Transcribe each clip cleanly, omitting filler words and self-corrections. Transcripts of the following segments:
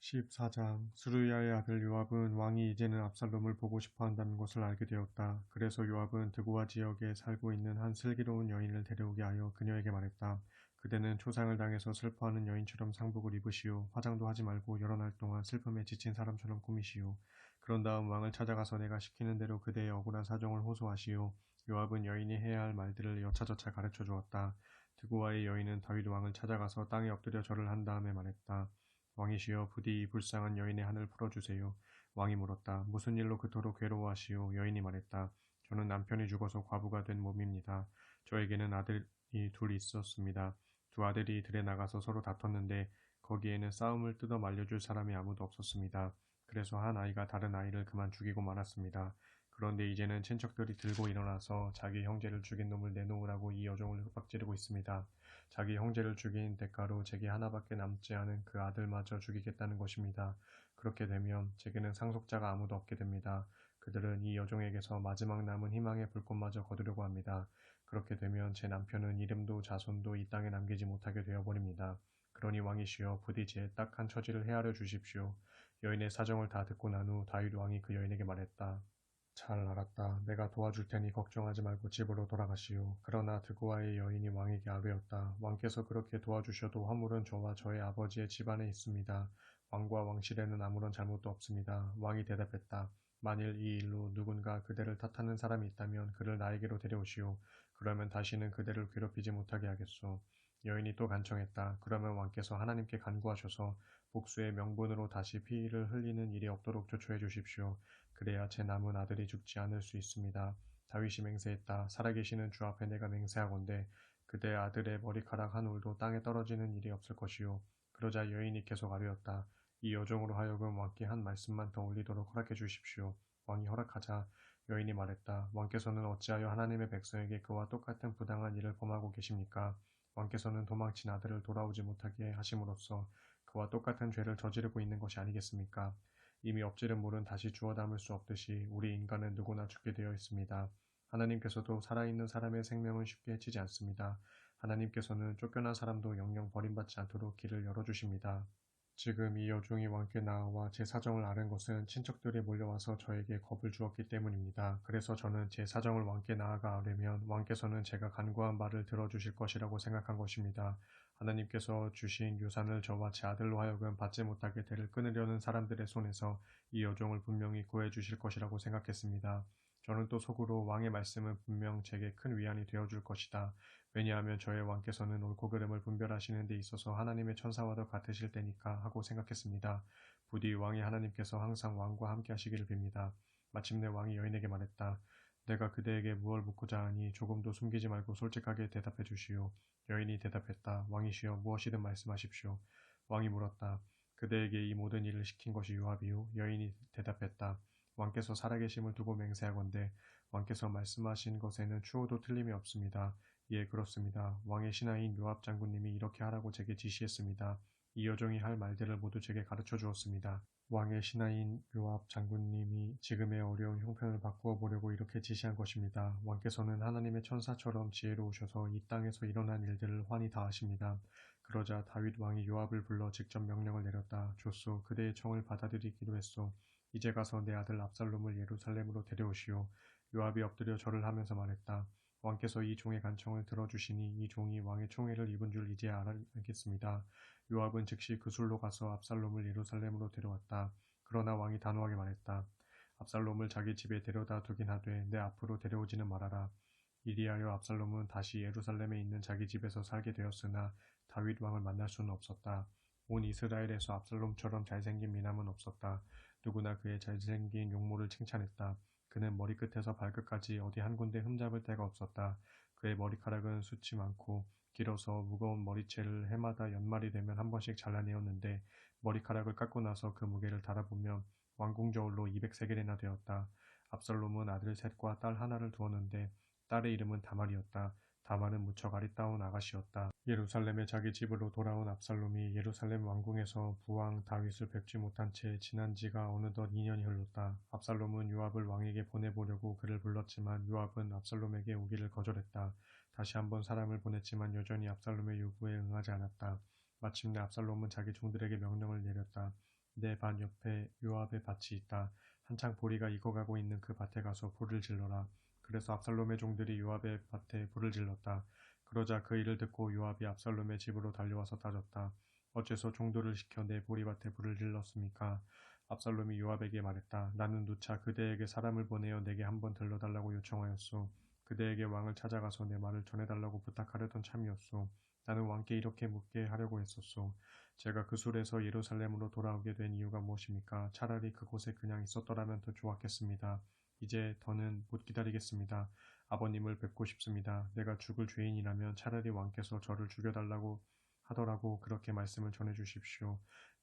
14장 스루야의 아들 요압은 왕이 이제는 압살롬을 보고 싶어 한다는 것을 알게 되었다. 그래서 요압은 드고아 지역에 살고 있는 한 슬기로운 여인을 데려오게 하여 그녀에게 말했다. 그대는 초상을 당해서 슬퍼하는 여인처럼 상복을 입으시오. 화장도 하지 말고 여러 날 동안 슬픔에 지친 사람처럼 꾸미시오. 그런 다음 왕을 찾아가서 내가 시키는 대로 그대의 억울한 사정을 호소하시오. 요압은 여인이 해야 할 말들을 여차저차 가르쳐 주었다. 드고아의 여인은 다윗 왕을 찾아가서 땅에 엎드려 절을 한 다음에 말했다. 왕이시여 부디 이 불쌍한 여인의 한을 풀어주세요. 왕이 물었다. 무슨 일로 그토록 괴로워하시오? 여인이 말했다. 저는 남편이 죽어서 과부가 된 몸입니다. 저에게는 아들이 둘 있었습니다. 두 아들이 들에 나가서 서로 다퉜는데 거기에는 싸움을 뜯어 말려줄 사람이 아무도 없었습니다. 그래서 한 아이가 다른 아이를 그만 죽이고 말았습니다. 그런데 이제는 친척들이 들고 일어나서 자기 형제를 죽인 놈을 내놓으라고 이 여종을 윽박지르고 있습니다. 자기 형제를 죽인 대가로 제게 하나밖에 남지 않은 그 아들마저 죽이겠다는 것입니다. 그렇게 되면 제게는 상속자가 아무도 없게 됩니다. 그들은 이 여종에게서 마지막 남은 희망의 불꽃마저 거두려고 합니다. 그렇게 되면 제 남편은 이름도 자손도 이 땅에 남기지 못하게 되어버립니다. 그러니 왕이시여 부디 제 딱한 처지를 헤아려 주십시오. 여인의 사정을 다 듣고 난 후 다윗 왕이 그 여인에게 말했다. 잘 알았다. 내가 도와줄 테니 걱정하지 말고 집으로 돌아가시오. 그러나 드고아의 여인이 왕에게 아뢰었다. 왕께서 그렇게 도와주셔도 화물은 저와 저의 아버지의 집안에 있습니다. 왕과 왕실에는 아무런 잘못도 없습니다. 왕이 대답했다. 만일 이 일로 누군가 그대를 탓하는 사람이 있다면 그를 나에게로 데려오시오. 그러면 다시는 그대를 괴롭히지 못하게 하겠소. 여인이 또 간청했다. 그러면 왕께서 하나님께 간구하셔서 복수의 명분으로 다시 피를 흘리는 일이 없도록 조처해 주십시오. 그래야 제 남은 아들이 죽지 않을 수 있습니다. 다윗이 맹세했다. 살아계시는 주 앞에 내가 맹세하건대 그대 아들의 머리카락 한 올도 땅에 떨어지는 일이 없을 것이요. 그러자 여인이 계속 아뢰었다. 이 여종으로 하여금 왕께 한 말씀만 더 올리도록 허락해 주십시오. 왕이 허락하자 여인이 말했다. 왕께서는 어찌하여 하나님의 백성에게 그와 똑같은 부당한 일을 범하고 계십니까? 왕께서는 도망친 아들을 돌아오지 못하게 하심으로써 그와 똑같은 죄를 저지르고 있는 것이 아니겠습니까? 이미 엎지른 물은 다시 주워 담을 수 없듯이 우리 인간은 누구나 죽게 되어 있습니다. 하나님께서도 살아있는 사람의 생명은 쉽게 해치지 않습니다. 하나님께서는 쫓겨난 사람도 영영 버림받지 않도록 길을 열어주십니다. 지금 이 여종이 왕께 나와 제 사정을 아는 것은 친척들이 몰려와서 저에게 겁을 주었기 때문입니다. 그래서 저는 제 사정을 왕께 나아가 아뢰면 왕께서는 제가 간구한 말을 들어주실 것이라고 생각한 것입니다. 하나님께서 주신 유산을 저와 제 아들로 하여금 받지 못하게 대를 끊으려는 사람들의 손에서 이 여종을 분명히 구해 주실 것이라고 생각했습니다. 저는 또 속으로 왕의 말씀은 분명 제게 큰 위안이 되어줄 것이다. 왜냐하면 저의 왕께서는 옳고 그름을 분별하시는 데 있어서 하나님의 천사와도 같으실 때니까 하고 생각했습니다. 부디 왕이 하나님께서 항상 왕과 함께 하시기를 빕니다. 마침내 왕이 여인에게 말했다. 내가 그대에게 무얼 묻고자 하니 조금도 숨기지 말고 솔직하게 대답해 주시오. 여인이 대답했다. 왕이시여 무엇이든 말씀하십시오. 왕이 물었다. 그대에게 이 모든 일을 시킨 것이 요압이요? 여인이 대답했다. 왕께서 살아계심을 두고 맹세하건대 왕께서 말씀하신 것에는 추호도 틀림이 없습니다. 예, 그렇습니다. 왕의 신하인 요압 장군님이 이렇게 하라고 제게 지시했습니다. 이 여종이 할 말들을 모두 제게 가르쳐 주었습니다. 왕의 신하인 요압 장군님이 지금의 어려운 형편을 바꾸어 보려고 이렇게 지시한 것입니다. 왕께서는 하나님의 천사처럼 지혜로우셔서 이 땅에서 일어난 일들을 환히 다 아십니다. 그러자 다윗 왕이 요압을 불러 직접 명령을 내렸다. 좋소, 그대의 청을 받아들이기로 했소. 이제 가서 내 아들 압살롬을 예루살렘으로 데려오시오. 요압이 엎드려 절을 하면서 말했다. 왕께서 이 종의 간청을 들어주시니 이 종이 왕의 총애를 입은 줄 이제야 알겠습니다. 요압은 즉시 그 술로 가서 압살롬을 예루살렘으로 데려왔다. 그러나 왕이 단호하게 말했다. 압살롬을 자기 집에 데려다 두긴 하되 내 앞으로 데려오지는 말아라. 이리하여 압살롬은 다시 예루살렘에 있는 자기 집에서 살게 되었으나 다윗 왕을 만날 수는 없었다. 온 이스라엘에서 압살롬처럼 잘생긴 미남은 없었다. 누구나 그의 잘생긴 용모를 칭찬했다. 그는 머리끝에서 발끝까지 어디 한 군데 흠잡을 데가 없었다. 그의 머리카락은 숱이 많고 길어서 무거운 머리채를 해마다 연말이 되면 한 번씩 잘라내었는데 머리카락을 깎고 나서 그 무게를 달아보면 왕궁저울로 200세겔이나 되었다. 압살롬은 아들 셋과 딸 하나를 두었는데 딸의 이름은 다말이었다. 다말은 무척 아리따운 아가씨였다. 예루살렘에 자기 집으로 돌아온 압살롬이 예루살렘 왕궁에서 부왕 다윗을 뵙지 못한 채 지난 지가 어느덧 2년이 흘렀다. 압살롬은 요압을 왕에게 보내보려고 그를 불렀지만 요압은 압살롬에게 오기를 거절했다. 다시 한번 사람을 보냈지만 여전히 압살롬의 요구에 응하지 않았다. 마침내 압살롬은 자기 종들에게 명령을 내렸다. 내 밭 옆에 요압의 밭이 있다. 한창 보리가 익어가고 있는 그 밭에 가서 불을 질러라. 그래서 압살롬의 종들이 요압의 밭에 불을 질렀다. 그러자 그 일을 듣고 요압이 압살롬의 집으로 달려와서 따졌다. 어째서 종들을 시켜 내 보리밭에 불을 질렀습니까? 압살롬이 요압에게 말했다. 나는 누차 그대에게 사람을 보내어 내게 한번 들러달라고 요청하였소. 그대에게 왕을 찾아가서 내 말을 전해달라고 부탁하려던 참이었소. 나는 왕께 이렇게 묻게 하려고 했었소. 제가 그 술에서 예루살렘으로 돌아오게 된 이유가 무엇입니까? 차라리 그곳에 그냥 있었더라면 더 좋았겠습니다. 이제 더는 못 기다리겠습니다. 아버님을 뵙고 싶습니다. 내가 죽을 죄인이라면 차라리 왕께서 저를 죽여달라고 하더라고 그렇게 말씀을 전해주십시오.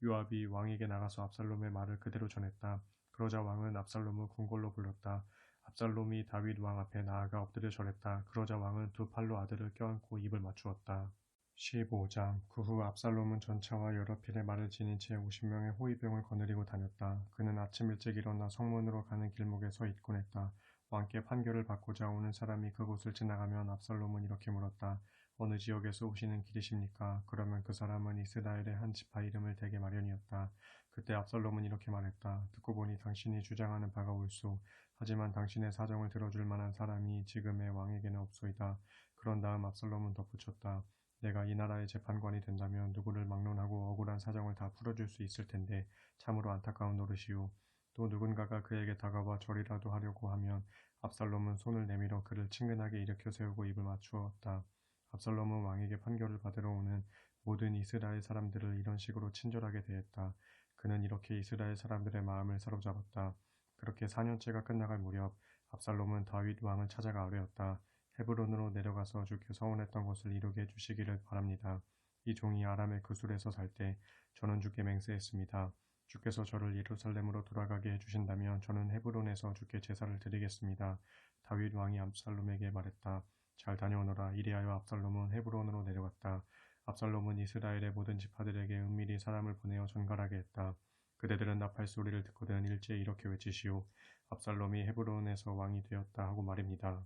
요압이 왕에게 나가서 압살롬의 말을 그대로 전했다. 그러자 왕은 압살롬을 궁궐로 불렀다. 압살롬이 다윗 왕 앞에 나아가 엎드려 절했다. 그러자 왕은 두 팔로 아들을 껴안고 입을 맞추었다. 15장 그 후 압살롬은 전차와 여러 필의 말을 지닌 채 50명의 호위병을 거느리고 다녔다. 그는 아침 일찍 일어나 성문으로 가는 길목에 서 있곤 했다. 왕께 판결을 받고자 오는 사람이 그곳을 지나가면 압살롬은 이렇게 물었다. 어느 지역에서 오시는 길이십니까? 그러면 그 사람은 이스라엘의 한 지파 이름을 대게 마련이었다. 그때 압살롬은 이렇게 말했다. 듣고 보니 당신이 주장하는 바가 옳소. 하지만 당신의 사정을 들어줄 만한 사람이 지금의 왕에게는 없소이다. 그런 다음 압살롬은 덧붙였다. 내가 이 나라의 재판관이 된다면 누구를 막론하고 억울한 사정을 다 풀어줄 수 있을 텐데 참으로 안타까운 노릇이오. 또 누군가가 그에게 다가와 절이라도 하려고 하면 압살롬은 손을 내밀어 그를 친근하게 일으켜 세우고 입을 맞추었다. 압살롬은 왕에게 판결을 받으러 오는 모든 이스라엘 사람들을 이런 식으로 친절하게 대했다. 그는 이렇게 이스라엘 사람들의 마음을 사로잡았다. 그렇게 4년째가 끝나갈 무렵 압살롬은 다윗 왕을 찾아가 아뢰었다. 헤브론으로 내려가서 주께 서원했던 것을 이루게 해주시기를 바랍니다. 이 종이 아람의 그술에서 살 때 저는 주께 맹세했습니다. 주께서 저를 예루살렘으로 돌아가게 해주신다면 저는 헤브론에서 주께 제사를 드리겠습니다. 다윗 왕이 압살롬에게 말했다. 잘 다녀오너라. 이리하여 압살롬은 헤브론으로 내려갔다. 압살롬은 이스라엘의 모든 지파들에게 은밀히 사람을 보내어 전갈하게 했다. 그대들은 나팔 소리를 듣거든 일제히 이렇게 외치시오. 압살롬이 헤브론에서 왕이 되었다 하고 말입니다.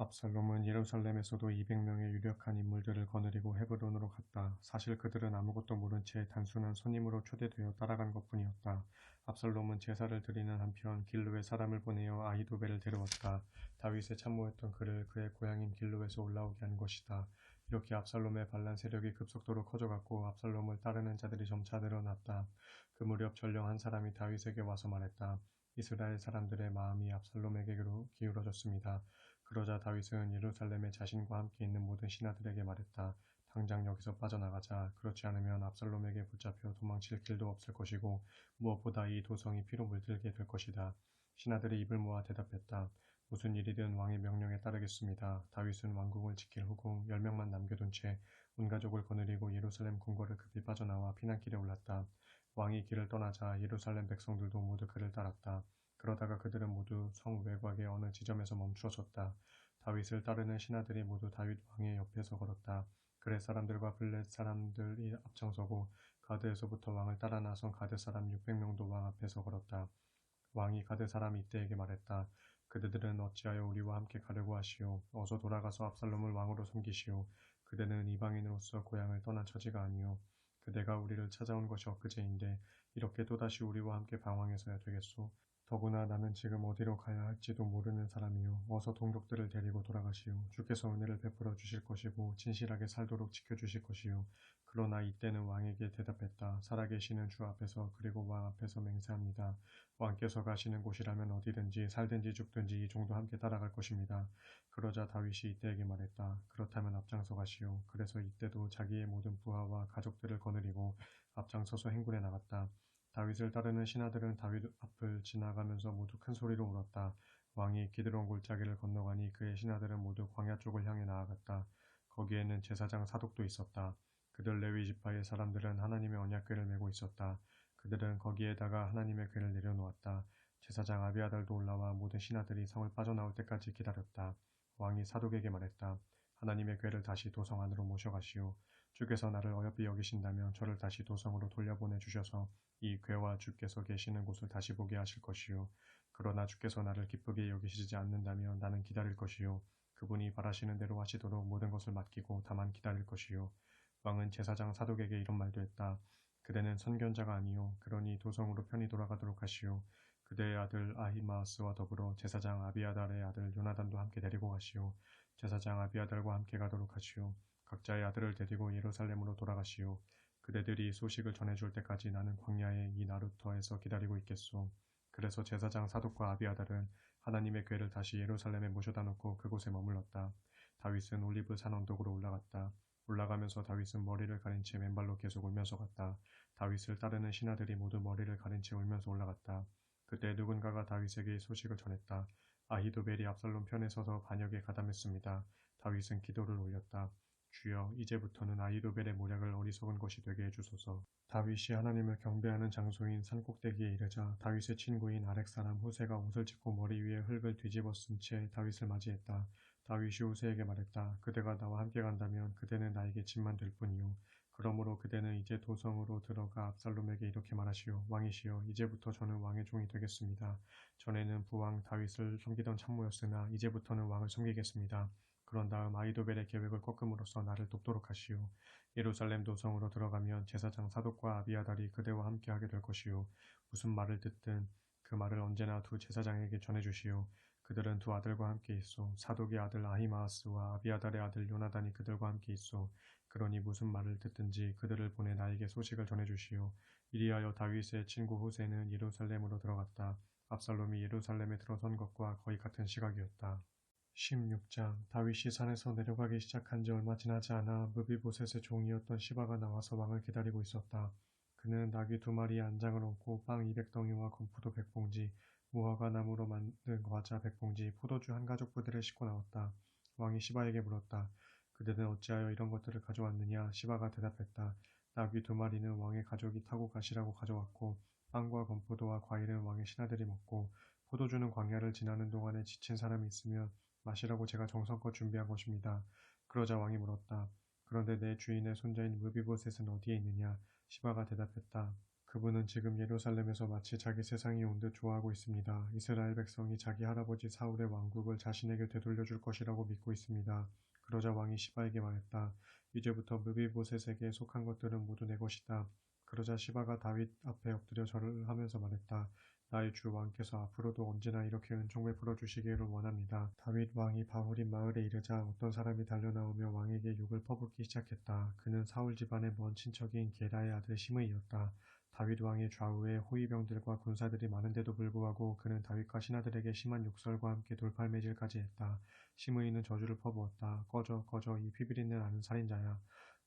압살롬은 예루살렘에서도 200명의 유력한 인물들을 거느리고 헤브론으로 갔다. 사실 그들은 아무것도 모른 채 단순한 손님으로 초대되어 따라간 것뿐이었다. 압살롬은 제사를 드리는 한편 길르에 사람을 보내어 아히도벨을 데려왔다. 다윗에 참모했던 그를 그의 고향인 길르에서 올라오게 한 것이다. 이렇게 압살롬의 반란 세력이 급속도로 커져갔고 압살롬을 따르는 자들이 점차 늘어났다. 그 무렵 전령 한 사람이 다윗에게 와서 말했다. 이스라엘 사람들의 마음이 압살롬에게로 기울어졌습니다. 그러자 다윗은 예루살렘에 자신과 함께 있는 모든 신하들에게 말했다. 당장 여기서 빠져나가자. 그렇지 않으면 압살롬에게 붙잡혀 도망칠 길도 없을 것이고 무엇보다 이 도성이 피로 물들게 될 것이다. 신하들이 입을 모아 대답했다. 무슨 일이든 왕의 명령에 따르겠습니다. 다윗은 왕궁을 지킬 후궁 10명만 남겨둔 채 온 가족을 거느리고 예루살렘 궁궐을 급히 빠져나와 피난길에 올랐다. 왕이 길을 떠나자 예루살렘 백성들도 모두 그를 따랐다. 그러다가 그들은 모두 성 외곽의 어느 지점에서 멈추어 섰다. 다윗을 따르는 신하들이 모두 다윗 왕의 옆에서 걸었다. 그렛 사람들과 블렛 사람들이 앞장서고 가드에서부터 왕을 따라 나선 가드 사람 600명도 왕 앞에서 걸었다. 왕이 가드 사람 이때에게 말했다. 그대들은 어찌하여 우리와 함께 가려고 하시오. 어서 돌아가서 압살롬을 왕으로 섬기시오. 그대는 이방인으로서 고향을 떠난 처지가 아니오. 그대가 우리를 찾아온 것이 엊그제인데 이렇게 또다시 우리와 함께 방황해서야 되겠소. 더구나 나는 지금 어디로 가야 할지도 모르는 사람이요. 어서 동족들을 데리고 돌아가시오. 주께서 은혜를 베풀어 주실 것이고 진실하게 살도록 지켜주실 것이요. 그러나 이때는 왕에게 대답했다. 살아계시는 주 앞에서 그리고 왕 앞에서 맹세합니다. 왕께서 가시는 곳이라면 어디든지 살든지 죽든지 이 종도 함께 따라갈 것입니다. 그러자 다윗이 이때에게 말했다. 그렇다면 앞장서 가시오. 그래서 이때도 자기의 모든 부하와 가족들을 거느리고 앞장서서 행군에 나갔다. 다윗을 따르는 신하들은 다윗 앞을 지나가면서 모두 큰 소리로 울었다. 왕이 기드론 골짜기를 건너가니 그의 신하들은 모두 광야 쪽을 향해 나아갔다. 거기에는 제사장 사독도 있었다. 그들 레위 지파의 사람들은 하나님의 언약궤를 메고 있었다. 그들은 거기에다가 하나님의 궤를 내려놓았다. 제사장 아비아달도 올라와 모든 신하들이 성을 빠져나올 때까지 기다렸다. 왕이 사독에게 말했다. 하나님의 궤를 다시 도성 안으로 모셔가시오. 주께서 나를 어여삐 여기신다면 저를 다시 도성으로 돌려보내 주셔서 이 궤와 주께서 계시는 곳을 다시 보게 하실 것이요. 그러나 주께서 나를 기쁘게 여기시지 않는다면 나는 기다릴 것이요. 그분이 바라시는 대로 하시도록 모든 것을 맡기고 다만 기다릴 것이요. 왕은 제사장 사독에게 이런 말도 했다. 그대는 선견자가 아니요 그러니 도성으로 편히 돌아가도록 하시오. 그대의 아들 아히마아스와 더불어 제사장 아비아달의 아들 요나단도 함께 데리고 가시오. 제사장 아비아달과 함께 가도록 하시오. 각자의 아들을 데리고 예루살렘으로 돌아가시오. 그대들이 소식을 전해줄 때까지 나는 광야의 이 나루터에서 기다리고 있겠소. 그래서 제사장 사독과 아비아달은 하나님의 궤를 다시 예루살렘에 모셔다 놓고 그곳에 머물렀다. 다윗은 올리브 산 언덕으로 올라갔다. 올라가면서 다윗은 머리를 가린 채 맨발로 계속 울면서 갔다. 다윗을 따르는 신하들이 모두 머리를 가린 채 울면서 올라갔다. 그때 누군가가 다윗에게 이 소식을 전했다. 아히도벨이 압살롬 편에 서서 반역에 가담했습니다. 다윗은 기도를 올렸다. 주여, 이제부터는 아히도벨의 모략을 어리석은 것이 되게 해주소서. 다윗이 하나님을 경배하는 장소인 산꼭대기에 이르자 다윗의 친구인 아렉 사람 후세가 옷을 찢고 머리 위에 흙을 뒤집어 쓴 채 다윗을 맞이했다. 다윗이 후세에게 말했다. 그대가 나와 함께 간다면 그대는 나에게 짐만 될 뿐이요. 그러므로 그대는 이제 도성으로 들어가 압살롬에게 이렇게 말하시오. 왕이시여, 이제부터 저는 왕의 종이 되겠습니다. 전에는 부왕 다윗을 섬기던 참모였으나 이제부터는 왕을 섬기겠습니다. 그런 다음 아이도벨의 계획을 꺾음으로써 나를 돕도록 하시오. 예루살렘 도성으로 들어가면 제사장 사독과 아비아달이 그대와 함께하게 될 것이요. 무슨 말을 듣든 그 말을 언제나 두 제사장에게 전해주시오. 그들은 두 아들과 함께 있어. 사독의 아들 아히마아스와 아비아달의 아들 요나단이 그들과 함께 있어. 그러니 무슨 말을 듣든지 그들을 보내 나에게 소식을 전해주시오. 이리하여 다윗의 친구 후세는 예루살렘으로 들어갔다. 압살롬이 예루살렘에 들어선 것과 거의 같은 시각이었다. 16장. 다윗이 산에서 내려가기 시작한 지 얼마 지나지 않아 무비보셋의 종이었던 시바가 나와서 왕을 기다리고 있었다. 그는 나귀 2마리에 안장을 얹고 빵 200덩이와 건포도 100봉지, 무화과 나무로 만든 과자 100봉지, 포도주 한 가죽 부대를 싣고 나왔다. 왕이 시바에게 물었다. 그대는 어찌하여 이런 것들을 가져왔느냐? 시바가 대답했다. 나귀 2마리는 왕의 가족이 타고 가시라고 가져왔고, 빵과 건포도와 과일은 왕의 신하들이 먹고, 포도주는 광야를 지나는 동안에 지친 사람이 있으면 마시라고 제가 정성껏 준비한 것입니다. 그러자 왕이 물었다. 그런데 내 주인의 손자인 무비보셋은 어디에 있느냐? 시바가 대답했다. 그분은 지금 예루살렘에서 마치 자기 세상이 온 듯 좋아하고 있습니다. 이스라엘 백성이 자기 할아버지 사울의 왕국을 자신에게 되돌려 줄 것이라고 믿고 있습니다. 그러자 왕이 시바에게 말했다. 이제부터 무비보셋에게 속한 것들은 모두 내 것이다. 그러자 시바가 다윗 앞에 엎드려 절을 하면서 말했다. 나의 주 왕께서 앞으로도 언제나 이렇게 은총 베풀어 주시기를 원합니다. 다윗 왕이 바후림 마을에 이르자 어떤 사람이 달려나오며 왕에게 욕을 퍼붓기 시작했다. 그는 사울 집안의 먼 친척인 게라의 아들 시므이였다. 다윗 왕의 좌우에 호위병들과 군사들이 많은데도 불구하고 그는 다윗과 신하들에게 심한 욕설과 함께 돌팔매질까지 했다. 시므이는 저주를 퍼부었다. 꺼져 꺼져, 이 피비린내 나는 살인자야.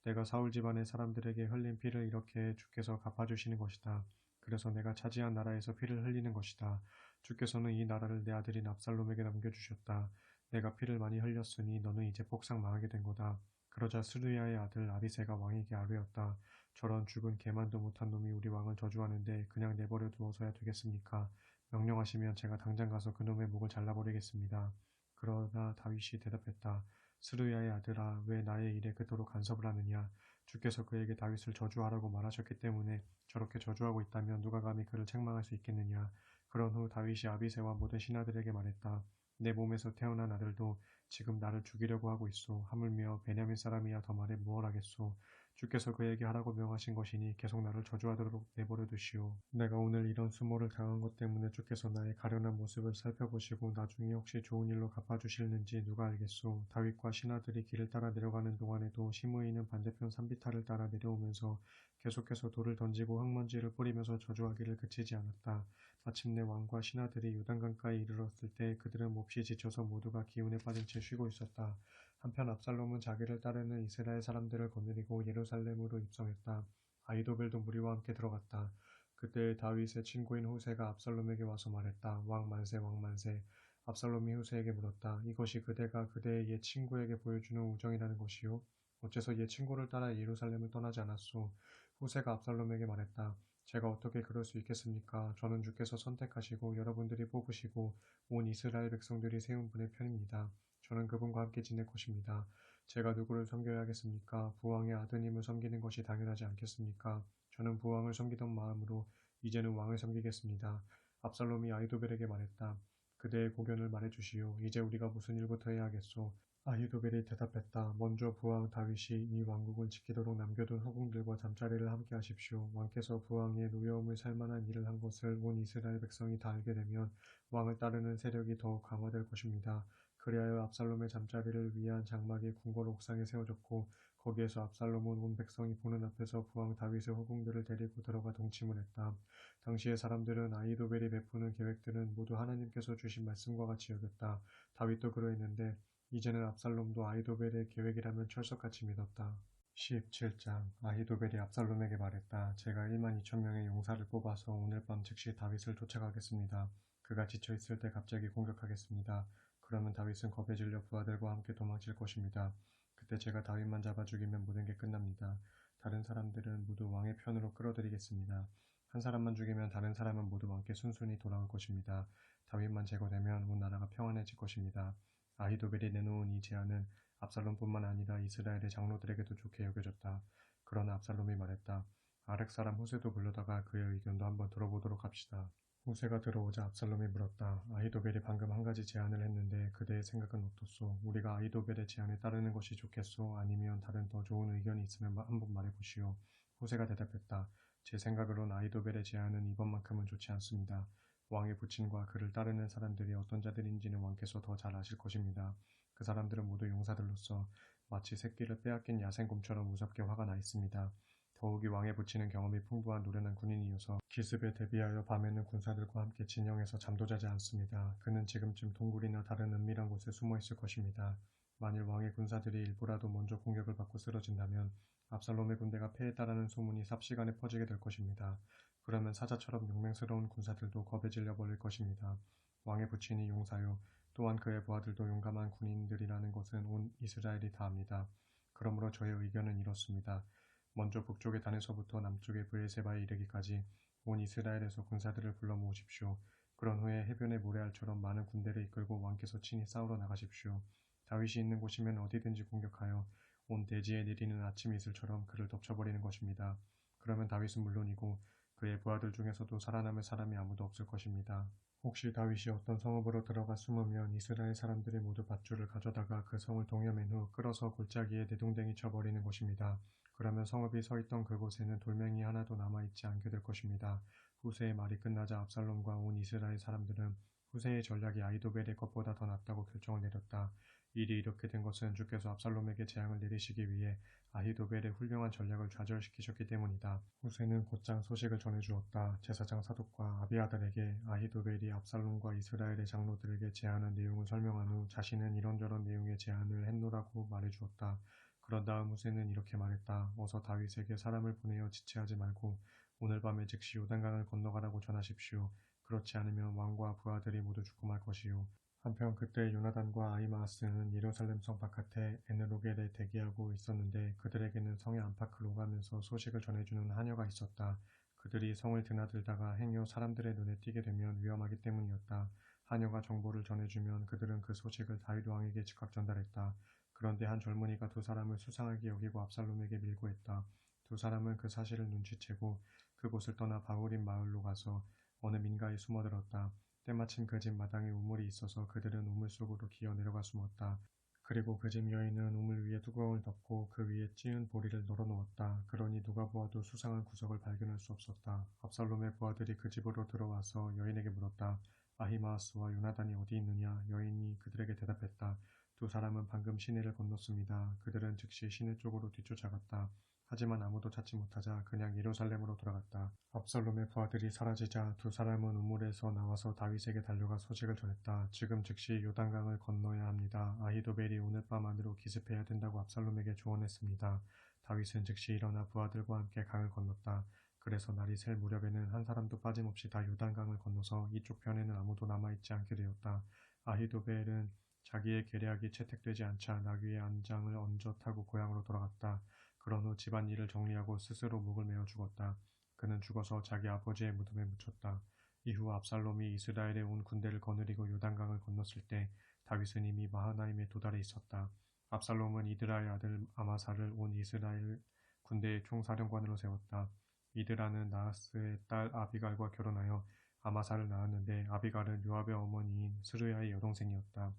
내가 사울 집안의 사람들에게 흘린 피를 이렇게 주께서 갚아주시는 것이다. 그래서 내가 차지한 나라에서 피를 흘리는 것이다. 주께서는 이 나라를 내 아들인 압살롬에게 넘겨주셨다. 내가 피를 많이 흘렸으니 너는 이제 폭삭 망하게 된 거다. 그러자 스루야의 아들 아비새가 왕에게 아뢰었다. 저런 죽은 개만도 못한 놈이 우리 왕을 저주하는데 그냥 내버려 두어서야 되겠습니까? 명령하시면 제가 당장 가서 그놈의 목을 잘라버리겠습니다. 그러나 다윗이 대답했다. 스루야의 아들아, 왜 나의 일에 그토록 간섭을 하느냐? 주께서 그에게 다윗을 저주하라고 말하셨기 때문에 저렇게 저주하고 있다면 누가 감히 그를 책망할 수 있겠느냐. 그런 후 다윗이 아비새와 모든 신하들에게 말했다. 내 몸에서 태어난 아들도 지금 나를 죽이려고 하고 있소. 하물며 베냐민 사람이야 더 말해 무얼 하겠소. 주께서 그에게 하라고 명하신 것이니 계속 나를 저주하도록 내버려 두시오. 내가 오늘 이런 수모를 당한 것 때문에 주께서 나의 가련한 모습을 살펴보시고 나중에 혹시 좋은 일로 갚아주실는지 누가 알겠소. 다윗과 신하들이 길을 따라 내려가는 동안에도 시므이는 반대편 산비탈을 따라 내려오면서 계속해서 돌을 던지고 흙먼지를 뿌리면서 저주하기를 그치지 않았다. 마침내 왕과 신하들이 요단강가에 이르렀을 때 그들은 몹시 지쳐서 모두가 기운에 빠진 채 쉬고 있었다. 한편 압살롬은 자기를 따르는 이스라엘 사람들을 거느리고 예루살렘으로 입성했다. 아히도벨도 무리와 함께 들어갔다. 그때 다윗의 친구인 후세가 압살롬에게 와서 말했다. 왕 만세, 왕 만세. 압살롬이 후세에게 물었다. 이것이 그대가 그대의 옛 친구에게 보여주는 우정이라는 것이요? 어째서 옛 친구를 따라 예루살렘을 떠나지 않았소? 후세가 압살롬에게 말했다. 제가 어떻게 그럴 수 있겠습니까? 저는 주께서 선택하시고 여러분들이 뽑으시고 온 이스라엘 백성들이 세운 분의 편입니다. 저는 그분과 함께 지낼 것입니다. 제가 누구를 섬겨야 하겠습니까? 부왕의 아드님을 섬기는 것이 당연하지 않겠습니까? 저는 부왕을 섬기던 마음으로 이제는 왕을 섬기겠습니다. 압살롬이 아히도벨에게 말했다. 그대의 고견을 말해주시오. 이제 우리가 무슨 일부터 해야 하겠소? 아히도벨이 대답했다. 먼저 부왕 다윗이 이 왕국을 지키도록 남겨둔 후궁들과 잠자리를 함께 하십시오. 왕께서 부왕의 노여움을 살만한 일을 한 것을 온 이스라엘 백성이 다 알게 되면 왕을 따르는 세력이 더욱 강화될 것입니다. 그리하여 압살롬의 잠자리를 위한 장막이 궁궐 옥상에 세워졌고 거기에서 압살롬은 온 백성이 보는 앞에서 부왕 다윗의 후궁들을 데리고 들어가 동침을 했다. 당시의 사람들은 아히도벨이 베푸는 계획들은 모두 하나님께서 주신 말씀과 같이 여겼다. 다윗도 그러했는데 이제는 압살롬도 아히도벨의 계획이라면 철석같이 믿었다. 17장 아히도벨이 압살롬에게 말했다. 제가 1만 2천 명의 용사를 뽑아서 오늘 밤 즉시 다윗을 쫓아가겠습니다. 그가 지쳐있을 때 갑자기 공격하겠습니다. 그러면 다윗은 겁에 질려 부하들과 함께 도망칠 것입니다. 그때 제가 다윗만 잡아 죽이면 모든 게 끝납니다. 다른 사람들은 모두 왕의 편으로 끌어들이겠습니다. 한 사람만 죽이면 다른 사람은 모두 왕께 순순히 돌아올 것입니다. 다윗만 제거되면 온 나라가 평안해질 것입니다. 아히도벨이 내놓은 이 제안은 압살롬뿐만 아니라 이스라엘의 장로들에게도 좋게 여겨졌다. 그러나 압살롬이 말했다. 아렉 사람 후세도 불러다가 그의 의견도 한번 들어보도록 합시다. 후세가 들어오자 압살롬이 물었다. 아히도벨이 방금 한 가지 제안을 했는데 그대의 생각은 어떻소? 우리가 아히도벨의 제안에 따르는 것이 좋겠소? 아니면 다른 더 좋은 의견이 있으면 한번 말해보시오. 후세가 대답했다. 제 생각으론 아히도벨의 제안은 이번만큼은 좋지 않습니다. 왕의 부친과 그를 따르는 사람들이 어떤 자들인지는 왕께서 더 잘 아실 것입니다. 그 사람들은 모두 용사들로서 마치 새끼를 빼앗긴 야생곰처럼 무섭게 화가 나 있습니다. 더욱이 왕의 부친은 경험이 풍부한 노련한 군인이어서 기습에 대비하여 밤에는 군사들과 함께 진영에서 잠도 자지 않습니다. 그는 지금쯤 동굴이나 다른 은밀한 곳에 숨어 있을 것입니다. 만일 왕의 군사들이 일부라도 먼저 공격을 받고 쓰러진다면 압살롬의 군대가 패했다라는 소문이 삽시간에 퍼지게 될 것입니다. 그러면 사자처럼 용맹스러운 군사들도 겁에 질려 버릴 것입니다. 왕의 부친이 용사요. 또한 그의 부하들도 용감한 군인들이라는 것은 온 이스라엘이 다 압니다. 그러므로 저의 의견은 이렇습니다. 먼저 북쪽의 단에서부터 남쪽의 브에세바에 이르기까지 온 이스라엘에서 군사들을 불러 모으십시오. 그런 후에 해변의 모래알처럼 많은 군대를 이끌고 왕께서 친히 싸우러 나가십시오. 다윗이 있는 곳이면 어디든지 공격하여 온 대지에 내리는 아침 이슬처럼 그를 덮쳐버리는 것입니다. 그러면 다윗은 물론이고 그의 부하들 중에서도 살아남을 사람이 아무도 없을 것입니다. 혹시 다윗이 어떤 성읍으로 들어가 숨으면 이스라엘 사람들이 모두 밧줄을 가져다가 그 성을 동여맨 후 끌어서 골짜기에 내동댕이 쳐버리는 것입니다. 그러면 성읍이 서 있던 그곳에는 돌멩이 하나도 남아있지 않게 될 것입니다. 후세의 말이 끝나자 압살롬과 온 이스라엘 사람들은 후세의 전략이 아히도벨의 것보다 더 낫다고 결정을 내렸다. 일이 이렇게 된 것은 주께서 압살롬에게 재앙을 내리시기 위해 아히도벨의 훌륭한 전략을 좌절시키셨기 때문이다. 후세는 곧장 소식을 전해주었다. 제사장 사독과 아비아달에게 아히도벨이 압살롬과 이스라엘의 장로들에게 제안한 내용을 설명한 후 자신은 이런저런 내용의 제안을 했노라고 말해주었다. 그런 다음 후세는 이렇게 말했다. 어서 다윗에게 사람을 보내어 지체하지 말고 오늘 밤에 즉시 요단강을 건너가라고 전하십시오. 그렇지 않으면 왕과 부하들이 모두 죽고 말 것이요. 한편 그때 요나단과 아히마아스는 예루살렘 성 바깥에 에느로겔에 대기하고 있었는데 그들에게는 성의 안팎을 오가면서 소식을 전해주는 하녀가 있었다. 그들이 성을 드나들다가 행여 사람들의 눈에 띄게 되면 위험하기 때문이었다. 하녀가 정보를 전해주면 그들은 그 소식을 다윗 왕에게 즉각 전달했다. 그런데 한 젊은이가 두 사람을 수상하게 여기고 압살롬에게 밀고했다. 두 사람은 그 사실을 눈치채고 그곳을 떠나 바후림 마을로 가서 어느 민가에 숨어들었다. 때마침 그 집 마당에 우물이 있어서 그들은 우물 속으로 기어 내려가 숨었다. 그리고 그 집 여인은 우물 위에 뚜껑을 덮고 그 위에 찌은 보리를 널어놓았다. 그러니 누가 보아도 수상한 구석을 발견할 수 없었다. 압살롬의 부하들이 그 집으로 들어와서 여인에게 물었다. 아히마아스와 요나단이 어디 있느냐? 여인이 그들에게 대답했다. 두 사람은 방금 시내를 건넜습니다. 그들은 즉시 시내 쪽으로 뒤쫓아갔다. 하지만 아무도 찾지 못하자 그냥 예루살렘으로 돌아갔다. 압살롬의 부하들이 사라지자 두 사람은 우물에서 나와서 다윗에게 달려가 소식을 전했다. 지금 즉시 요단강을 건너야 합니다. 아히도벨이 오늘 밤 안으로 기습해야 된다고 압살롬에게 조언했습니다. 다윗은 즉시 일어나 부하들과 함께 강을 건넜다. 그래서 날이 셀 무렵에는 한 사람도 빠짐없이 다 요단강을 건너서 이쪽 편에는 아무도 남아있지 않게 되었다. 아히도벨은 자기의 계략이 채택되지 않자 나귀의 안장을 얹어 타고 고향으로 돌아갔다. 그런 후 집안일을 정리하고 스스로 목을 메어 죽었다. 그는 죽어서 자기 아버지의 무덤에 묻혔다. 이후 압살롬이 이스라엘에 온 군대를 거느리고 요단강을 건넜을 때 다윗은 이미 마하나임에 도달해 있었다. 압살롬은 이드라의 아들 아마사를 온 이스라엘 군대의 총사령관으로 세웠다. 이드라는 나하스의 딸 아비갈과 결혼하여 아마사를 낳았는데 아비갈은 요압의 어머니인 스루야의 여동생이었다.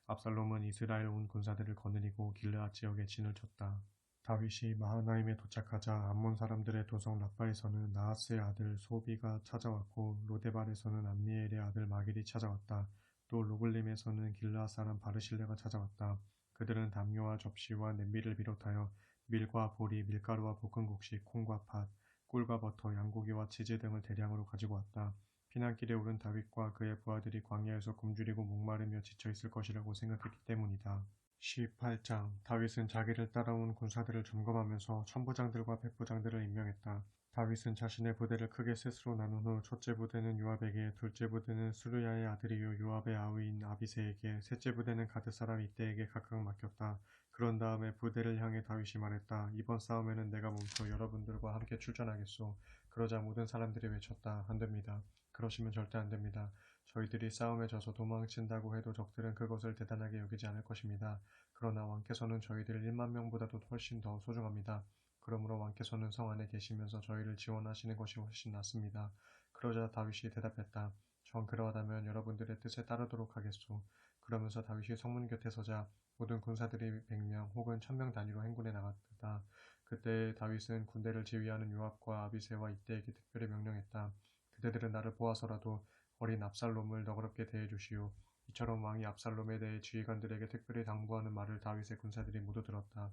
압살롬은 이스라엘 온 군사들을 거느리고 길르앗 지역에 진을 쳤다. 다윗이 마하나임에 도착하자 암몬 사람들의 도성 라빠에서는 나하스의 아들 소비가 찾아왔고 로데발에서는 암미엘의 아들 마길이 찾아왔다. 또 로글림에서는 길르앗 사람 바르실레가 찾아왔다. 그들은 담요와 접시와 냄비를 비롯하여 밀과 보리, 밀가루와 볶은 곡식, 콩과 팥, 꿀과 버터, 양고기와 치즈 등을 대량으로 가지고 왔다. 피난길에 오른 다윗과 그의 부하들이 광야에서 굶주리고 목마르며 지쳐 있을 것이라고 생각했기 때문이다. 18장 다윗은 자기를 따라온 군사들을 점검하면서 천부장들과 백부장들을 임명했다. 다윗은 자신의 부대를 크게 셋으로 나눈 후 첫째 부대는 요압에게, 둘째 부대는 수르야의 아들이요 요압의 아우인 아비새에게, 셋째 부대는 가드 사람 이때에게 각각 맡겼다. 그런 다음에 부대를 향해 다윗이 말했다. 이번 싸움에는 내가 몸소 여러분들과 함께 출전하겠소. 그러자 모든 사람들이 외쳤다. 안 됩니다. 그러시면 절대 안 됩니다. 저희들이 싸움에 져서 도망친다고 해도 적들은 그것을 대단하게 여기지 않을 것입니다. 그러나 왕께서는 저희들 1만 명보다도 훨씬 더 소중합니다. 그러므로 왕께서는 성 안에 계시면서 저희를 지원하시는 것이 훨씬 낫습니다. 그러자 다윗이 대답했다. 전 그러하다면 여러분들의 뜻에 따르도록 하겠소. 그러면서 다윗이 성문 곁에 서자 모든 군사들이 100명 혹은 1000명 단위로 행군에 나갔다. 그때 다윗은 군대를 지휘하는 요압과 아비새와 이때에게 특별히 명령했다. 그대들은 나를 보아서라도 어린 압살롬을 너그럽게 대해주시오. 이처럼 왕이 압살롬에 대해 지휘관들에게 특별히 당부하는 말을 다윗의 군사들이 모두 들었다.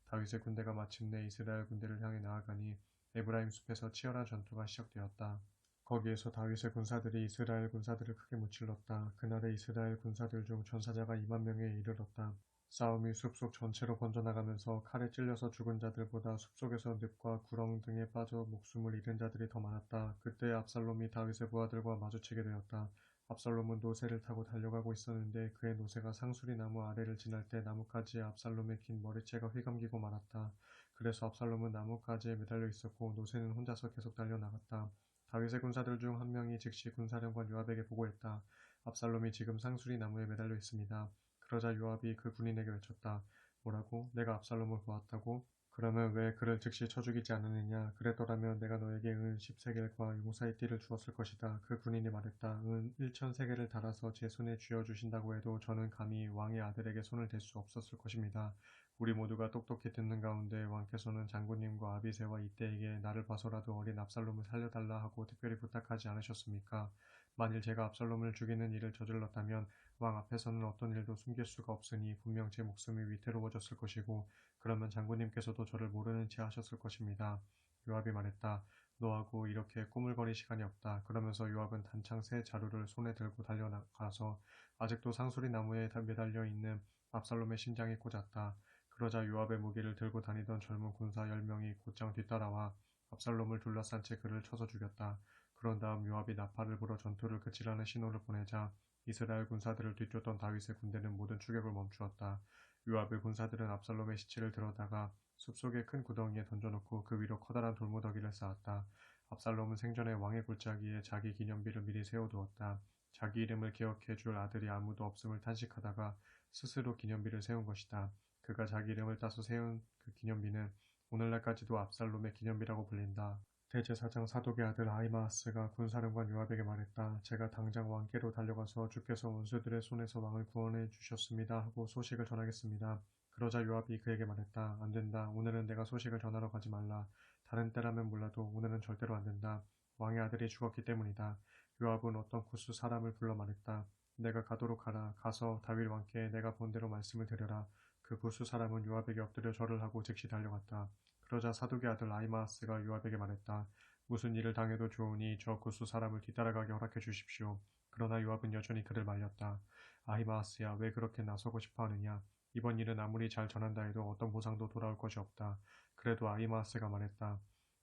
다윗의 군대가 마침내 이스라엘 군대를 향해 나아가니 에브라임 숲에서 치열한 전투가 시작되었다. 거기에서 다윗의 군사들이 이스라엘 군사들을 크게 무찔렀다. 그날의 이스라엘 군사들 중 전사자가 2만 명에 이르렀다. 싸움이 숲속 전체로 번져나가면서 칼에 찔려서 죽은 자들보다 숲속에서 늪과 구렁 등에 빠져 목숨을 잃은 자들이 더 많았다. 그때 압살롬이 다윗의 부하들과 마주치게 되었다. 압살롬은 노새를 타고 달려가고 있었는데 그의 노새가 상수리 나무 아래를 지날 때 나뭇가지에 압살롬의 긴 머리채가 휘감기고 말았다. 그래서 압살롬은 나뭇가지에 매달려 있었고 노새는 혼자서 계속 달려나갔다. 다윗의 군사들 중 한 명이 즉시 군사령관 요압에게 보고했다. 압살롬이 지금 상수리 나무에 매달려 있습니다. 그러자 요압이 그 군인에게 외쳤다. 뭐라고? 내가 압살롬을 보았다고? 그러면 왜 그를 즉시 쳐 죽이지 않았느냐? 그랬더라면 내가 너에게 은 10세겔과 용사의 띠를 주었을 것이다. 그 군인이 말했다. 은 1000세겔을 달아서 제 손에 쥐어주신다고 해도 저는 감히 왕의 아들에게 손을 댈 수 없었을 것입니다. 우리 모두가 똑똑히 듣는 가운데 왕께서는 장군님과 아비새와 이때에게 나를 봐서라도 어린 압살롬을 살려달라 하고 특별히 부탁하지 않으셨습니까? 만일 제가 압살롬을 죽이는 일을 저질렀다면 왕 앞에서는 어떤 일도 숨길 수가 없으니 분명 제 목숨이 위태로워졌을 것이고 그러면 장군님께서도 저를 모르는 채 하셨을 것입니다. 요압이 말했다. 너하고 이렇게 꾸물거릴 시간이 없다. 그러면서 요압은 단창 새 자루를 손에 들고 달려나가서 아직도 상수리 나무에 매달려 있는 압살롬의 심장에 꽂았다. 그러자 요압의 무기를 들고 다니던 젊은 군사 10명이 곧장 뒤따라와 압살롬을 둘러싼 채 그를 쳐서 죽였다. 그런 다음 요압이 나팔을 불어 전투를 그치라는 신호를 보내자 이스라엘 군사들을 뒤쫓던 다윗의 군대는 모든 추격을 멈추었다. 요압의 군사들은 압살롬의 시체를 들어다가 숲속의 큰 구덩이에 던져놓고 그 위로 커다란 돌무더기를 쌓았다. 압살롬은 생전에 왕의 골짜기에 자기 기념비를 미리 세워두었다. 자기 이름을 기억해 줄 아들이 아무도 없음을 탄식하다가 스스로 기념비를 세운 것이다. 그가 자기 이름을 따서 세운 그 기념비는 오늘날까지도 압살롬의 기념비라고 불린다. 대제사장 사독의 아들 아히마아스가 군사령관 요압에게 말했다. 제가 당장 왕께로 달려가서 주께서 원수들의 손에서 왕을 구원해 주셨습니다 하고 소식을 전하겠습니다. 그러자 요압이 그에게 말했다. 안 된다. 오늘은 내가 소식을 전하러 가지 말라. 다른 때라면 몰라도 오늘은 절대로 안 된다. 왕의 아들이 죽었기 때문이다. 요압은 어떤 구스 사람을 불러 말했다. 내가 가도록 하라. 가서 다윗 왕께 내가 본 대로 말씀을 드려라. 그 구스 사람은 요압에게 엎드려 절을 하고 즉시 달려갔다. 그러자 사독의 아들 아히마아스가 요압에게 말했다. 무슨 일을 당해도 좋으니 저 구스 사람을 뒤따라가게 허락해 주십시오. 그러나 요압은 여전히 그를 말렸다. 아히마아스야, 왜 그렇게 나서고 싶어 하느냐? 이번 일은 아무리 잘 전한다 해도 어떤 보상도 돌아올 것이 없다. 그래도 아히마아스가 말했다.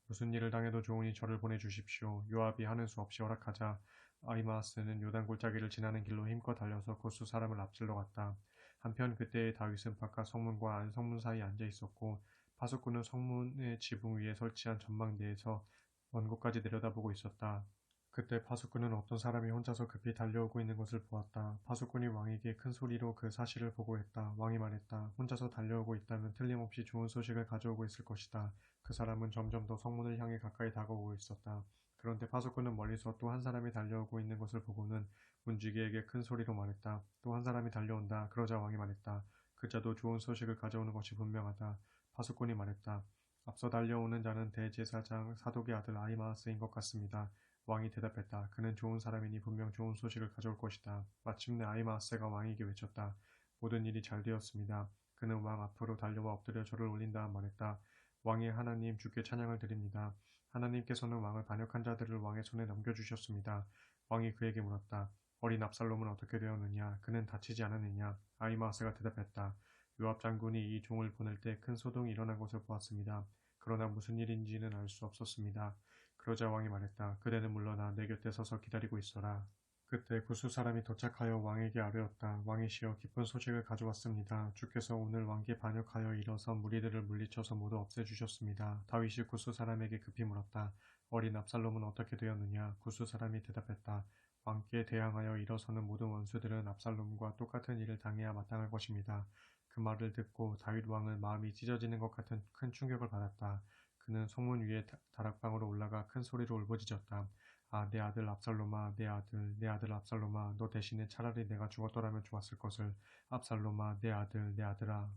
무슨 일을 당해도 좋으니 저를 보내주십시오. 요압이 하는 수 없이 허락하자 아히마아스는 요단 골짜기를 지나는 길로 힘껏 달려서 구스 사람을 앞질러 갔다. 한편 그때의 다윗은 바깥 성문과 안 성문 사이에 앉아 있었고 파수꾼은 성문의 지붕 위에 설치한 전망대에서 먼 곳까지 내려다보고 있었다. 그때 파수꾼은 어떤 사람이 혼자서 급히 달려오고 있는 것을 보았다. 파수꾼이 왕에게 큰 소리로 그 사실을 보고했다. 왕이 말했다. 혼자서 달려오고 있다면 틀림없이 좋은 소식을 가져오고 있을 것이다. 그 사람은 점점 더 성문을 향해 가까이 다가오고 있었다. 그런데 파수꾼은 멀리서 또 한 사람이 달려오고 있는 것을 보고는 문지기에게 큰 소리로 말했다. 또 한 사람이 달려온다. 그러자 왕이 말했다. 그 자도 좋은 소식을 가져오는 것이 분명하다. 파수꾼이 말했다. 앞서 달려오는 자는 대제사장 사독의 아들 아히마아스인 것 같습니다. 왕이 대답했다. 그는 좋은 사람이니 분명 좋은 소식을 가져올 것이다. 마침내 아히마아스가 왕에게 외쳤다. 모든 일이 잘 되었습니다. 그는 왕 앞으로 달려와 엎드려 절을 올린 다음 말했다. 왕의 하나님 주께 찬양을 드립니다. 하나님께서는 왕을 반역한 자들을 왕의 손에 넘겨주셨습니다. 왕이 그에게 물었다. 어린 압살롬은 어떻게 되었느냐? 그는 다치지 않았느냐? 아히마아스가 대답했다. 요압 장군이 이 종을 보낼 때 큰 소동이 일어난 것을 보았습니다. 그러나 무슨 일인지는 알 수 없었습니다. 그러자 왕이 말했다. 그대는 물러나 내 곁에 서서 기다리고 있어라. 그때 구스 사람이 도착하여 왕에게 아뢰었다. 왕이시여 기쁜 소식을 가져왔습니다. 주께서 오늘 왕께 반역하여 일어선 무리들을 물리쳐서 모두 없애주셨습니다. 다윗이 구스 사람에게 급히 물었다. 어린 압살롬은 어떻게 되었느냐? 구스 사람이 대답했다. 왕께 대항하여 일어서는 모든 원수들은 압살롬과 똑같은 일을 당해야 마땅할 것입니다. 그 말을 듣고 다윗 왕은 마음이 찢어지는 것 같은 큰 충격을 받았다. 그는 성문 위에 다락방으로 올라가 큰 소리로 울부짖었다. 아, 내 아들 압살롬아, 내 아들 압살롬아, 너 대신에 차라리 내가 죽었더라면 좋았을 것을. 압살롬아, 내 아들아.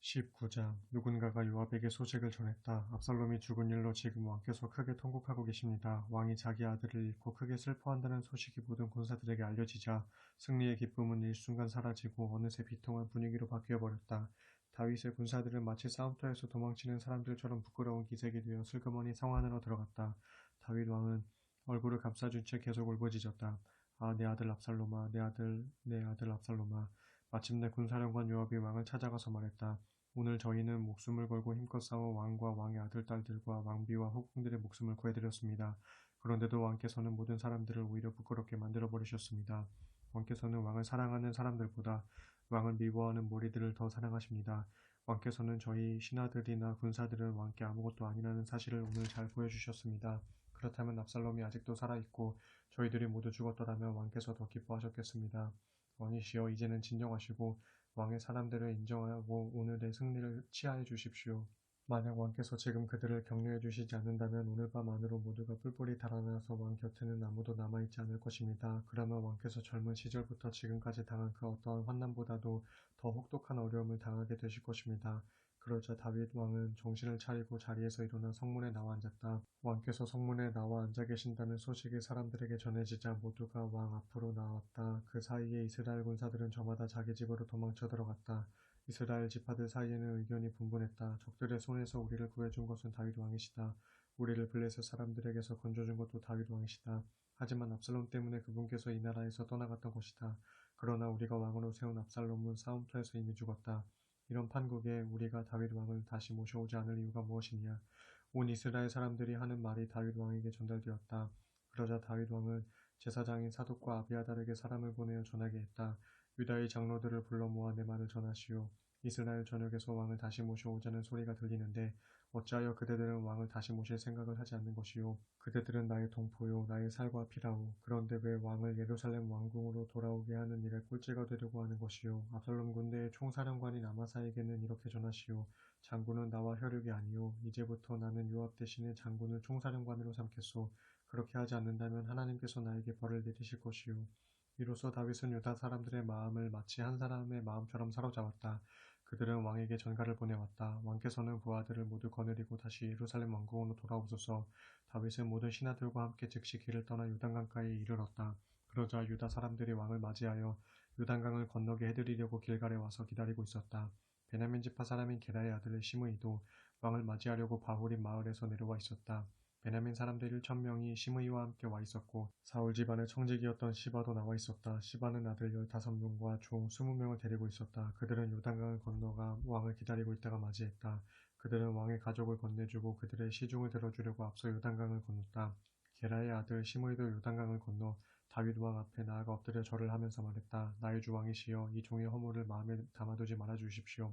19장. 누군가가 요압에게 소식을 전했다. 압살롬이 죽은 일로 지금 왕께서 크게 통곡하고 계십니다. 왕이 자기 아들을 잃고 크게 슬퍼한다는 소식이 모든 군사들에게 알려지자 승리의 기쁨은 일순간 사라지고 어느새 비통한 분위기로 바뀌어버렸다. 다윗의 군사들은 마치 싸움터에서 도망치는 사람들처럼 부끄러운 기색이 되어 슬그머니 성 안으로 들어갔다. 다윗 왕은 얼굴을 감싸준 채 계속 울부짖었다. 아, 내 아들 압살롬아, 내 아들 압살롬아. 마침내 군사령관 요압이 왕을 찾아가서 말했다. 오늘 저희는 목숨을 걸고 힘껏 싸워 왕과 왕의 아들, 딸들과 왕비와 후궁들의 목숨을 구해드렸습니다. 그런데도 왕께서는 모든 사람들을 오히려 부끄럽게 만들어버리셨습니다. 왕께서는 왕을 사랑하는 사람들보다 왕을 미워하는 무리들을 더 사랑하십니다. 왕께서는 저희 신하들이나 군사들은 왕께 아무것도 아니라는 사실을 오늘 잘 보여주셨습니다. 그렇다면 압살롬이 아직도 살아있고 저희들이 모두 죽었더라면 왕께서 더 기뻐하셨겠습니다. 왕이시여 이제는 진정하시고 왕의 사람들을 인정하고 오늘의 승리를 치하해 주십시오. 만약 왕께서 지금 그들을 격려해 주시지 않는다면 오늘 밤 안으로 모두가 뿔뿔이 달아나서 왕 곁에는 아무도 남아있지 않을 것입니다. 그러면 왕께서 젊은 시절부터 지금까지 당한 그 어떠한 환난보다도 더 혹독한 어려움을 당하게 되실 것입니다. 그러자 다윗 왕은 정신을 차리고 자리에서 일어나 성문에 나와 앉았다. 왕께서 성문에 나와 앉아 계신다는 소식이 사람들에게 전해지자 모두가 왕 앞으로 나왔다. 그 사이에 이스라엘 군사들은 저마다 자기 집으로 도망쳐 들어갔다. 이스라엘 지파들 사이에는 의견이 분분했다. 적들의 손에서 우리를 구해준 것은 다윗 왕이시다. 우리를 블레셋 사람들에게서 건져준 것도 다윗 왕이시다. 하지만 압살롬 때문에 그분께서 이 나라에서 떠나갔던 것이다. 그러나 우리가 왕으로 세운 압살롬은 싸움터에서 이미 죽었다. 이런 판국에 우리가 다윗 왕을 다시 모셔오지 않을 이유가 무엇이냐? 온 이스라엘 사람들이 하는 말이 다윗 왕에게 전달되었다. 그러자 다윗 왕은 제사장인 사독과 아비아달에게 사람을 보내어 전하게 했다. 유다의 장로들을 불러 모아 내 말을 전하시오. 이스라엘 전역에서 왕을 다시 모셔오자는 소리가 들리는데 어찌하여 그대들은 왕을 다시 모실 생각을 하지 않는 것이오. 그대들은 나의 동포요 나의 살과 피라오. 그런데 왜 왕을 예루살렘 왕궁으로 돌아오게 하는 일에 꼴찌가 되려고 하는 것이오. 압살롬 군대의 총사령관인 아마사에게는 이렇게 전하시오. 장군은 나와 혈육이 아니오. 이제부터 나는 요압 대신에 장군을 총사령관으로 삼겠소. 그렇게 하지 않는다면 하나님께서 나에게 벌을 내리실 것이오. 이로써 다윗은 유다 사람들의 마음을 마치 한 사람의 마음처럼 사로잡았다. 그들은 왕에게 전가를 보내왔다. 왕께서는 부하들을 모두 거느리고 다시 예루살렘 왕궁으로 돌아오소서. 다윗은 모든 신하들과 함께 즉시 길을 떠나 요단강가에 이르렀다. 그러자 유다 사람들이 왕을 맞이하여 요단강을 건너게 해드리려고 길갈에 와서 기다리고 있었다. 베냐민 지파 사람인 게라의 아들 시므이도 왕을 맞이하려고 바후림 마을에서 내려와 있었다. 베냐민 사람들 1,000명이 시므이와 함께 와 있었고 사울 집안의 청직이었던 시바도 나와 있었다. 시바는 아들 15명과 종 20명을 데리고 있었다. 그들은 요단강을 건너가 왕을 기다리고 있다가 맞이했다. 그들은 왕의 가족을 건네주고 그들의 시중을 들어주려고 앞서 요단강을 건넜다. 게라의 아들 시므이도 요단강을 건너 다윗 왕 앞에 나아가 엎드려 절을 하면서 말했다. 나의 주 왕이시여 이 종의 허물을 마음에 담아두지 말아 주십시오.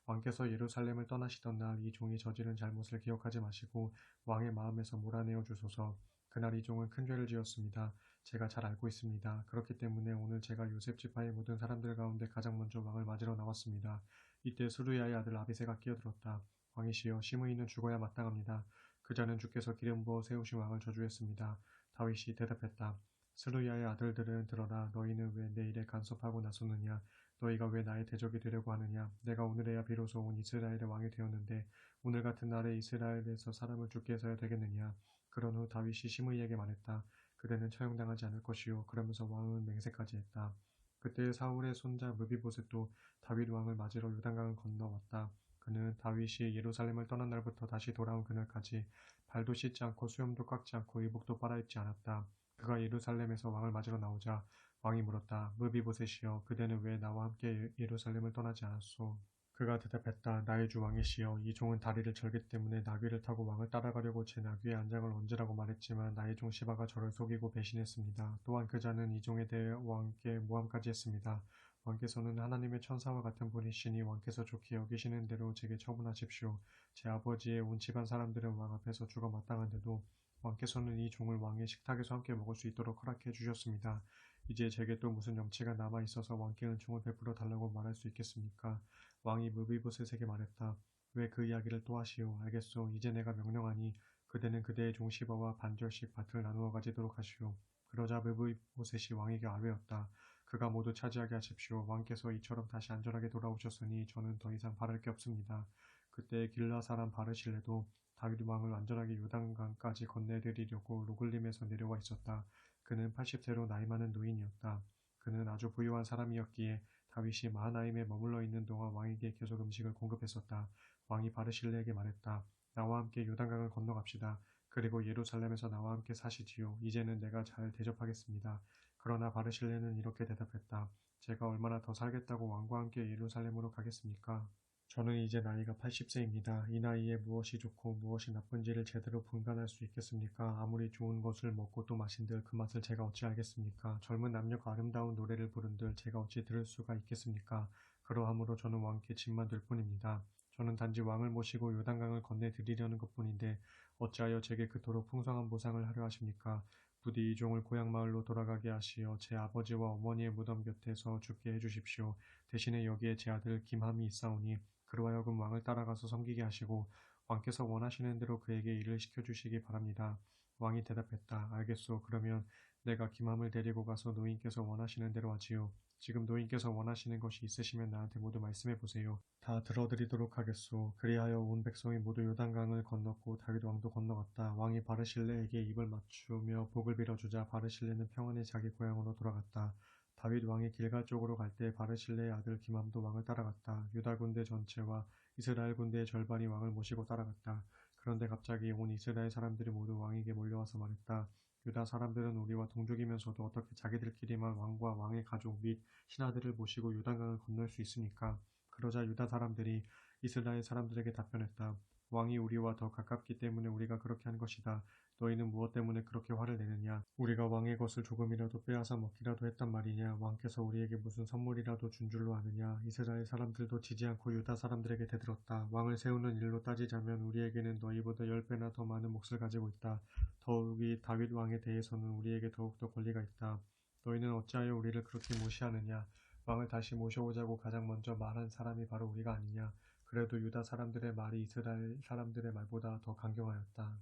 왕께서 예루살렘을 떠나시던 날 이 종이 저지른 잘못을 기억하지 마시고 왕의 마음에서 몰아내어 주소서. 그날 이 종은 큰 죄를 지었습니다. 제가 잘 알고 있습니다. 그렇기 때문에 오늘 제가 요셉 지파의 모든 사람들 가운데 가장 먼저 왕을 맞으러 나왔습니다. 이때 수르야의 아들 아비새가 끼어들었다. 왕이시여 시므이는 죽어야 마땅합니다. 그자는 주께서 기름 부어 세우신 왕을 저주했습니다. 다윗이 대답했다. 스루야의 아들들은 들어라. 너희는 왜 내 일에 간섭하고 나섰느냐? 너희가 왜 나의 대적이 되려고 하느냐? 내가 오늘에야 비로소 온 이스라엘의 왕이 되었는데 오늘 같은 날에 이스라엘에서 사람을 죽게 해서야 되겠느냐? 그런 후 다윗이 시므이에게 말했다. 그대는 처형당하지 않을 것이요. 그러면서 왕은 맹세까지 했다. 그때 사울의 손자 무비보셋도 다윗 왕을 맞으러 요단강을 건너왔다. 그는 다윗이 예루살렘을 떠난 날부터 다시 돌아온 그날까지 발도 씻지 않고 수염도 깎지 않고 의복도 빨아입지 않았다. 그가 예루살렘에서 왕을 맞으러 나오자 왕이 물었다. 무비보셋이여, 그대는 왜 나와 함께 예루살렘을 떠나지 않았소? 그가 대답했다. 나의 주 왕이시여, 이 종은 다리를 절기 때문에 나귀를 타고 왕을 따라가려고 제 나귀의 안장을 얹으라고 말했지만 나의 종 시바가 저를 속이고 배신했습니다. 또한 그자는 이 종에 대해 왕께 모함까지 했습니다. 왕께서는 하나님의 천사와 같은 분이시니 왕께서 좋게 여기시는 대로 제게 처분하십시오. 제 아버지의 온 집안 사람들은 왕 앞에서 죽어 마땅한데도 왕께서는 이 종을 왕의 식탁에서 함께 먹을 수 있도록 허락해 주셨습니다. 이제 제게 또 무슨 염치가 남아 있어서 왕께 은총을 베풀어 달라고 말할 수 있겠습니까? 왕이 무비보셋에게 말했다. 왜 그 이야기를 또 하시오? 알겠소. 이제 내가 명령하니 그대는 그대의 종 시바와 반절씩 밭을 나누어 가지도록 하시오. 그러자 무비보셋이 왕에게 아뢰었다. 그가 모두 차지하게 하십시오. 왕께서 이처럼 다시 안전하게 돌아오셨으니 저는 더 이상 바랄 게 없습니다. 그때 길라 사람 바르실레도 다윗 왕을 안전하게 요단강까지 건네드리려고 로글림에서 내려와 있었다. 그는 80세로 나이 많은 노인이었다. 그는 아주 부유한 사람이었기에 다윗이 마하나임에 머물러 있는 동안 왕에게 계속 음식을 공급했었다. 왕이 바르실레에게 말했다. 나와 함께 요단강을 건너갑시다. 그리고 예루살렘에서 나와 함께 사시지요. 이제는 내가 잘 대접하겠습니다. 그러나 바르실레는 이렇게 대답했다. 제가 얼마나 더 살겠다고 왕과 함께 예루살렘으로 가겠습니까? 저는 이제 나이가 80세입니다. 이 나이에 무엇이 좋고 무엇이 나쁜지를 제대로 분간할 수 있겠습니까? 아무리 좋은 것을 먹고 또 마신들 그 맛을 제가 어찌 알겠습니까? 젊은 남녀가 아름다운 노래를 부른들 제가 어찌 들을 수가 있겠습니까? 그러하므로 저는 왕께 짐만 될 뿐입니다. 저는 단지 왕을 모시고 요단강을 건네드리려는 것뿐인데 어찌하여 제게 그토록 풍성한 보상을 하려 하십니까? 부디 이 종을 고향 마을로 돌아가게 하시어 제 아버지와 어머니의 무덤 곁에서 죽게 해주십시오. 대신에 여기에 제 아들 김함이 있사오니 그로 하여금 왕을 따라가서 섬기게 하시고 왕께서 원하시는 대로 그에게 일을 시켜주시기 바랍니다. 왕이 대답했다. 알겠소. 그러면 내가 김함을 데리고 가서 노인께서 원하시는 대로 하지요. 지금 노인께서 원하시는 것이 있으시면 나한테 모두 말씀해 보세요. 다 들어드리도록 하겠소. 그리하여 온 백성이 모두 요단강을 건넜고 다윗 왕도 건너갔다. 왕이 바르실레에게 입을 맞추며 복을 빌어주자 바르실레는 평안히 자기 고향으로 돌아갔다. 다윗 왕이 길갈 쪽으로 갈 때 바르실레의 아들 기맘도 왕을 따라갔다. 유다 군대 전체와 이스라엘 군대의 절반이 왕을 모시고 따라갔다. 그런데 갑자기 온 이스라엘 사람들이 모두 왕에게 몰려와서 말했다. 유다 사람들은 우리와 동족이면서도 어떻게 자기들끼리만 왕과 왕의 가족 및 신하들을 모시고 요단강을 건널 수 있습니까? 그러자 유다 사람들이 이스라엘 사람들에게 답변했다. 왕이 우리와 더 가깝기 때문에 우리가 그렇게 한 것이다. 너희는 무엇 때문에 그렇게 화를 내느냐? 우리가 왕의 것을 조금이라도 빼앗아 먹기라도 했단 말이냐? 왕께서 우리에게 무슨 선물이라도 준 줄로 아느냐? 이스라엘 사람들도 지지 않고 유다 사람들에게 대들었다. 왕을 세우는 일로 따지자면 우리에게는 너희보다 10배나 더 많은 몫을 가지고 있다. 더욱이 다윗 왕에 대해서는 우리에게 더욱더 권리가 있다. 너희는 어찌하여 우리를 그렇게 무시하느냐? 왕을 다시 모셔오자고 가장 먼저 말한 사람이 바로 우리가 아니냐? 그래도 유다 사람들의 말이 이스라엘 사람들의 말보다 더 강경하였다.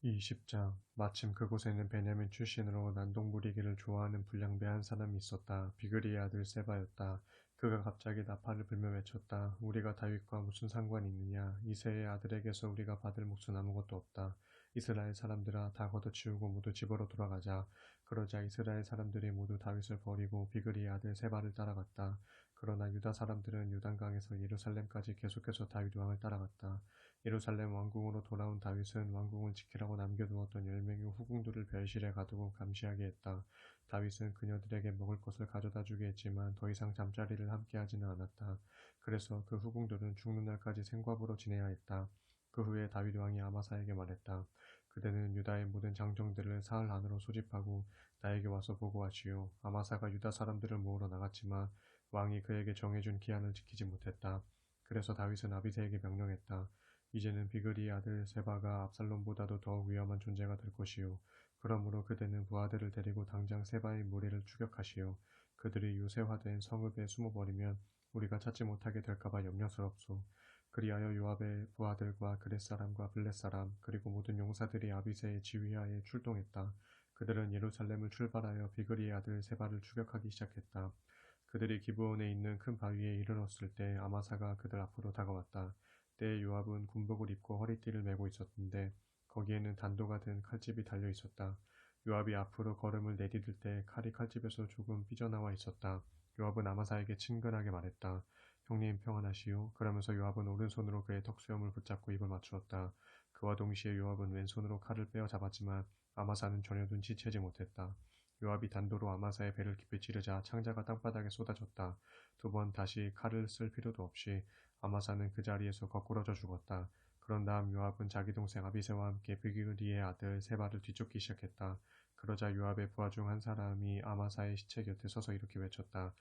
이 10장 마침 그곳에는 베냐민 출신으로 난동부리기를 좋아하는 불량배 한 사람이 있었다. 비그리의 아들 세바였다. 그가 갑자기 나팔을 불며 외쳤다. 우리가 다윗과 무슨 상관이 있느냐. 이새의 아들에게서 우리가 받을 몫은 아무것도 없다. 이스라엘 사람들아 다 걷어치우고 모두 집으로 돌아가자. 그러자 이스라엘 사람들이 모두 다윗을 버리고 비그리의 아들 세바를 따라갔다. 그러나 유다 사람들은 요단강에서 예루살렘까지 계속해서 다윗 왕을 따라갔다. 예루살렘 왕궁으로 돌아온 다윗은 왕궁을 지키라고 남겨두었던 10명의 후궁들을 별실에 가두고 감시하게 했다. 다윗은 그녀들에게 먹을 것을 가져다 주게 했지만 더 이상 잠자리를 함께 하지는 않았다. 그래서 그 후궁들은 죽는 날까지 생과부로 지내야 했다. 그 후에 다윗 왕이 아마사에게 말했다. 그대는 유다의 모든 장정들을 사흘 안으로 소집하고 나에게 와서 보고하시오. 아마사가 유다 사람들을 모으러 나갔지만 왕이 그에게 정해준 기한을 지키지 못했다. 그래서 다윗은 아비새에게 명령했다. 이제는 비그리의 아들 세바가 압살롬보다도 더욱 위험한 존재가 될 것이요. 그러므로 그대는 부하들을 데리고 당장 세바의 무리를 추격하시오. 그들이 유세화된 성읍에 숨어버리면 우리가 찾지 못하게 될까봐 염려스럽소. 그리하여 요압의 부하들과 그렛 사람과 블렛 사람 그리고 모든 용사들이 아비새의 지휘하에 출동했다. 그들은 예루살렘을 출발하여 비그리의 아들 세바를 추격하기 시작했다. 그들이 기브온에 있는 큰 바위에 이르렀을 때 아마사가 그들 앞으로 다가왔다. 때에 요압은 군복을 입고 허리띠를 메고 있었는데 거기에는 단도가 든 칼집이 달려 있었다. 요압이 앞으로 걸음을 내디딜 때 칼이 칼집에서 조금 삐져나와 있었다. 요압은 아마사에게 친근하게 말했다. 형님 평안하시오. 그러면서 요압은 오른손으로 그의 턱수염을 붙잡고 입을 맞추었다. 그와 동시에 요압은 왼손으로 칼을 빼어 잡았지만 아마사는 전혀 눈치채지 못했다. 요압이 단도로 아마사의 배를 깊이 찌르자 창자가 땅바닥에 쏟아졌다. 두 번 다시 칼을 쓸 필요도 없이 아마사는 그 자리에서 거꾸러져 죽었다. 그런 다음 요압은 자기 동생 아비새와 함께 비그리의 아들 세바를 뒤쫓기 시작했다. 그러자 요압의 부하 중 한 사람이 아마사의 시체 곁에 서서 이렇게 외쳤다.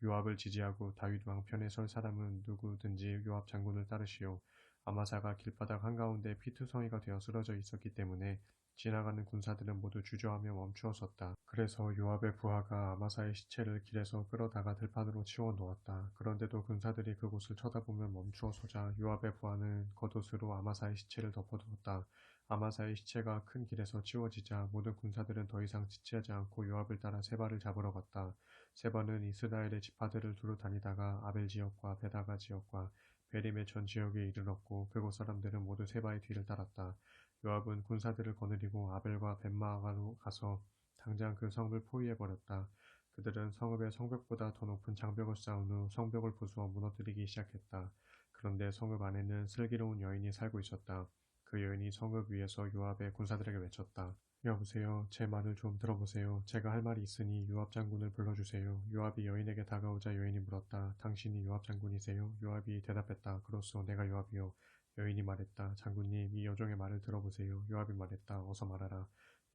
요압을 지지하고 다윗 왕 편에 설 사람은 누구든지 요압 장군을 따르시오. 아마사가 길바닥 한가운데 피투성이가 되어 쓰러져 있었기 때문에 지나가는 군사들은 모두 주저하며 멈추어 섰다. 그래서 요압의 부하가 아마사의 시체를 길에서 끌어다가 들판으로 치워 놓았다. 그런데도 군사들이 그곳을 쳐다보며 멈추어 서자 요압의 부하는 겉옷으로 아마사의 시체를 덮어두었다. 아마사의 시체가 큰 길에서 치워지자 모든 군사들은 더 이상 지체하지 않고 요압을 따라 세바를 잡으러 갔다. 세바는 이스라엘의 지파들을 두루 다니다가 아벨 지역과 베다가 지역과 베림의 전 지역에 이르렀고 그곳 사람들은 모두 세바의 뒤를 따랐다. 요압은 군사들을 거느리고 아벨과 벳마가로 가서 당장 그 성을 포위해버렸다. 그들은 성읍의 성벽보다 더 높은 장벽을 쌓은 후 성벽을 부수어 무너뜨리기 시작했다. 그런데 성읍 안에는 슬기로운 여인이 살고 있었다. 그 여인이 성읍 위에서 요압의 군사들에게 외쳤다. 여보세요. 제 말을 좀 들어보세요. 제가 할 말이 있으니 요압 장군을 불러주세요. 요압이 여인에게 다가오자 여인이 물었다. 당신이 요압 장군이세요? 요압이 대답했다. 그렇소. 내가 요압이요. 여인이 말했다. 장군님, 이 여종의 말을 들어보세요. 요압이 말했다. 어서 말하라.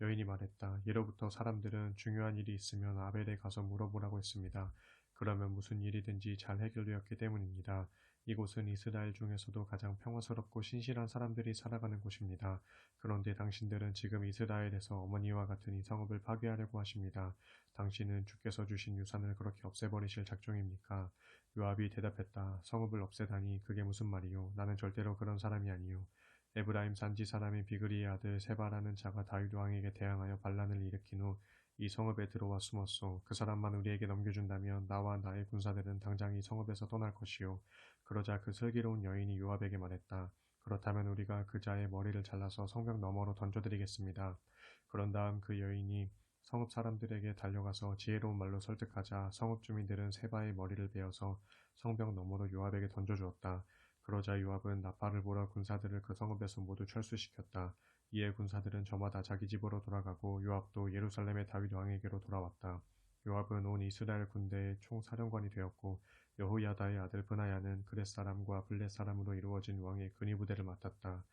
여인이 말했다. 예로부터 사람들은 중요한 일이 있으면 아벨에 가서 물어보라고 했습니다. 그러면 무슨 일이든지 잘 해결되었기 때문입니다. 이곳은 이스라엘 중에서도 가장 평화스럽고 신실한 사람들이 살아가는 곳입니다. 그런데 당신들은 지금 이스라엘에서 어머니와 같은 이 성읍을 파괴하려고 하십니다. 당신은 주께서 주신 유산을 그렇게 없애버리실 작정입니까? 요압이 대답했다. 성읍을 없애다니 그게 무슨 말이요? 나는 절대로 그런 사람이 아니요. 에브라임 산지 사람인 비그리의 아들 세바라는 자가 다윗 왕에게 대항하여 반란을 일으킨 후 이 성읍에 들어와 숨었소. 그 사람만 우리에게 넘겨준다면 나와 나의 군사들은 당장 이 성읍에서 떠날 것이요. 그러자 그 슬기로운 여인이 요압에게 말했다. 그렇다면 우리가 그자의 머리를 잘라서 성벽 너머로 던져드리겠습니다. 그런 다음 그 여인이 성읍 사람들에게 달려가서 지혜로운 말로 설득하자 성읍 주민들은 세바의 머리를 베어서 성벽 너머로 요압에게 던져주었다. 그러자 요압은 나팔을 불어 군사들을 그 성읍에서 모두 철수시켰다. 이에 군사들은 저마다 자기 집으로 돌아가고 요압도 예루살렘의 다윗 왕에게로 돌아왔다. 요압은 온 이스라엘 군대의 총사령관이 되었고 여호야다의 아들 브나야는 그렛 사람과 블렛 사람으로 이루어진 왕의 근위부대를 맡았다.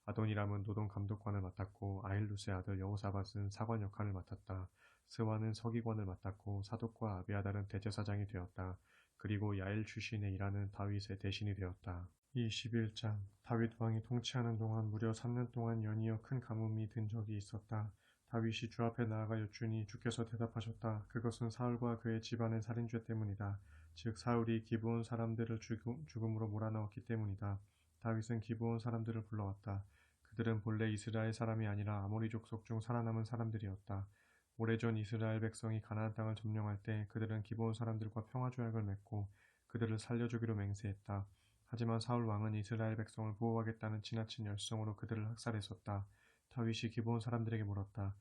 아도니람은 노동 감독관을 맡았고 아힐루스의 아들 여호사밧은 사관 역할을 맡았다. 스와는 서기관을 맡았고 사독과 아비아달은 대제사장이 되었다. 그리고 야일 출신의 일하는 다윗의 대신이 되었다. 21장 다윗 왕이 통치하는 동안 무려 3년 동안 연이어 큰 가뭄이 든 적이 있었다. 다윗이 주 앞에 나아가 여쭈니 주께서 대답하셨다. 그것은 사울과 그의 집안의 살인죄 때문이다. 즉 사울이 기브온 사람들을 죽음으로 몰아넣었기 때문이다. 다윗은 기브온 사람들을 불러왔다. 그들은 본래 이스라엘 사람이 아니라 아모리 족속 중 살아남은 사람들이었다. 오래전 이스라엘 백성이 가나안 땅을 점령할 때 그들은 기브온 사람들과 평화조약을 맺고 그들을 살려주기로 맹세했다. 하지만 사울 왕은 이스라엘 백성을 보호하겠다는 지나친 열성으로 그들을 학살했었다. 다윗이 기브온 사람들에게 물었다.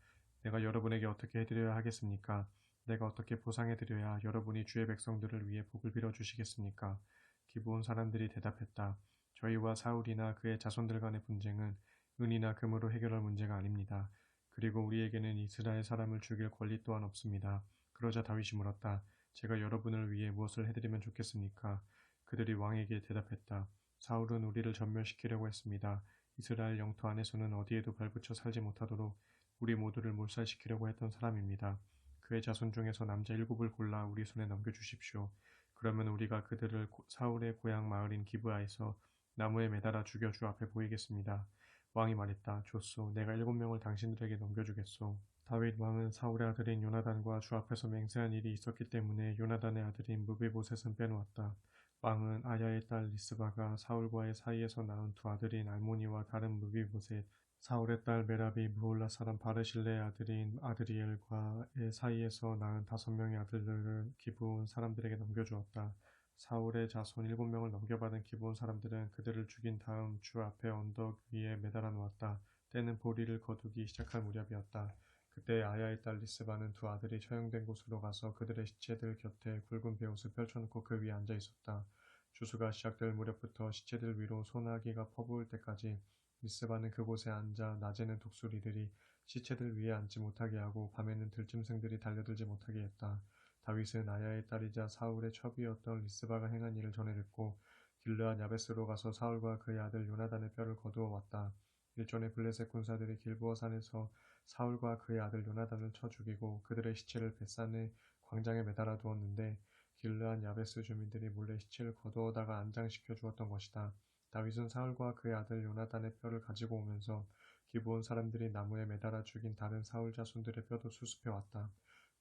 내가 여러분에게 어떻게 해드려야 하겠습니까? 내가 어떻게 보상해드려야 여러분이 주의 백성들을 위해 복을 빌어주시겠습니까? 기브온 사람들이 대답했다. 저희와 사울이나 그의 자손들 간의 분쟁은 은이나 금으로 해결할 문제가 아닙니다. 그리고 우리에게는 이스라엘 사람을 죽일 권리 또한 없습니다. 그러자 다윗이 물었다. 제가 여러분을 위해 무엇을 해드리면 좋겠습니까? 그들이 왕에게 대답했다. 사울은 우리를 전멸시키려고 했습니다. 이스라엘 영토 안에서는 어디에도 발붙여 살지 못하도록 우리 모두를 몰살시키려고 했던 사람입니다. 그의 자손 중에서 남자 7을 골라 우리 손에 넘겨주십시오. 그러면 우리가 그들을 사울의 고향 마을인 기브아에서 나무에 매달아 죽여 주 앞에 보이겠습니다. 왕이 말했다. 좋소. 내가 7명을 당신들에게 넘겨주겠소. 다윗 왕은 사울의 아들인 요나단과 주 앞에서 맹세한 일이 있었기 때문에 요나단의 아들인 무비보셋은 빼놓았다. 왕은 아야의 딸 리스바가 사울과의 사이에서 낳은 두 아들인 알모니와 다른 무비보셋, 사울의 딸 메라비 무올라 사람 바르실레의 아들인 아드리엘과의 사이에서 낳은 5명의 아들들을 기브온 사람들에게 넘겨주었다. 사울의 자손 7명을 넘겨받은 기브온 사람들은 그들을 죽인 다음 주 앞에 언덕 위에 매달아 놓았다. 때는 보리를 거두기 시작할 무렵이었다. 그때 아야의 딸 리스바는 두 아들이 처형된 곳으로 가서 그들의 시체들 곁에 굵은 베옷을 펼쳐놓고 그 위에 앉아 있었다. 주수가 시작될 무렵부터 시체들 위로 소나기가 퍼부을 때까지 리스바는 그곳에 앉아 낮에는 독수리들이 시체들 위에 앉지 못하게 하고 밤에는 들짐승들이 달려들지 못하게 했다. 다윗은 아야의 딸이자 사울의 첩이었던 리스바가 행한 일을 전해 듣고 길르앗 야베스로 가서 사울과 그의 아들 요나단의 뼈를 거두어 왔다. 일전에 블레셋 군사들이 길보아 산에서 사울과 그의 아들 요나단을 쳐 죽이고 그들의 시체를 벳산의 광장에 매달아 두었는데 길르앗 야베스 주민들이 몰래 시체를 거두어다가 안장시켜 주었던 것이다. 다윗은 사울과 그의 아들 요나단의 뼈를 가지고 오면서 기브온 사람들이 나무에 매달아 죽인 다른 사울 자손들의 뼈도 수습해 왔다.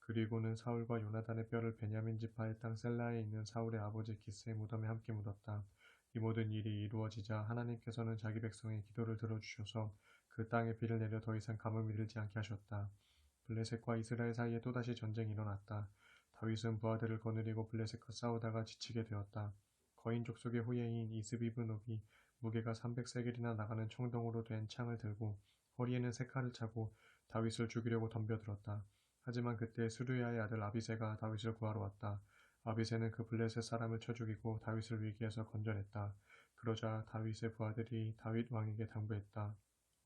그리고는 사울과 요나단의 뼈를 베냐민 지파의 땅 셀라에 있는 사울의 아버지 기스의 무덤에 함께 묻었다. 이 모든 일이 이루어지자 하나님께서는 자기 백성의 기도를 들어주셔서 그 땅에 비를 내려 더 이상 가뭄이 들지 않게 하셨다. 블레셋과 이스라엘 사이에 또다시 전쟁이 일어났다. 다윗은 부하들을 거느리고 블레셋과 싸우다가 지치게 되었다. 거인 족속의 후예인 이스비브노비 무게가 300세겔이나 나가는 청동으로 된 창을 들고 허리에는 세 칼을 차고 다윗을 죽이려고 덤벼들었다. 하지만 그때 스루야의 아들 아비새가 다윗을 구하러 왔다. 아비새는 그 블레셋 사람을 쳐 죽이고 다윗을 위기에서 건져냈다. 그러자 다윗의 부하들이 다윗 왕에게 당부했다.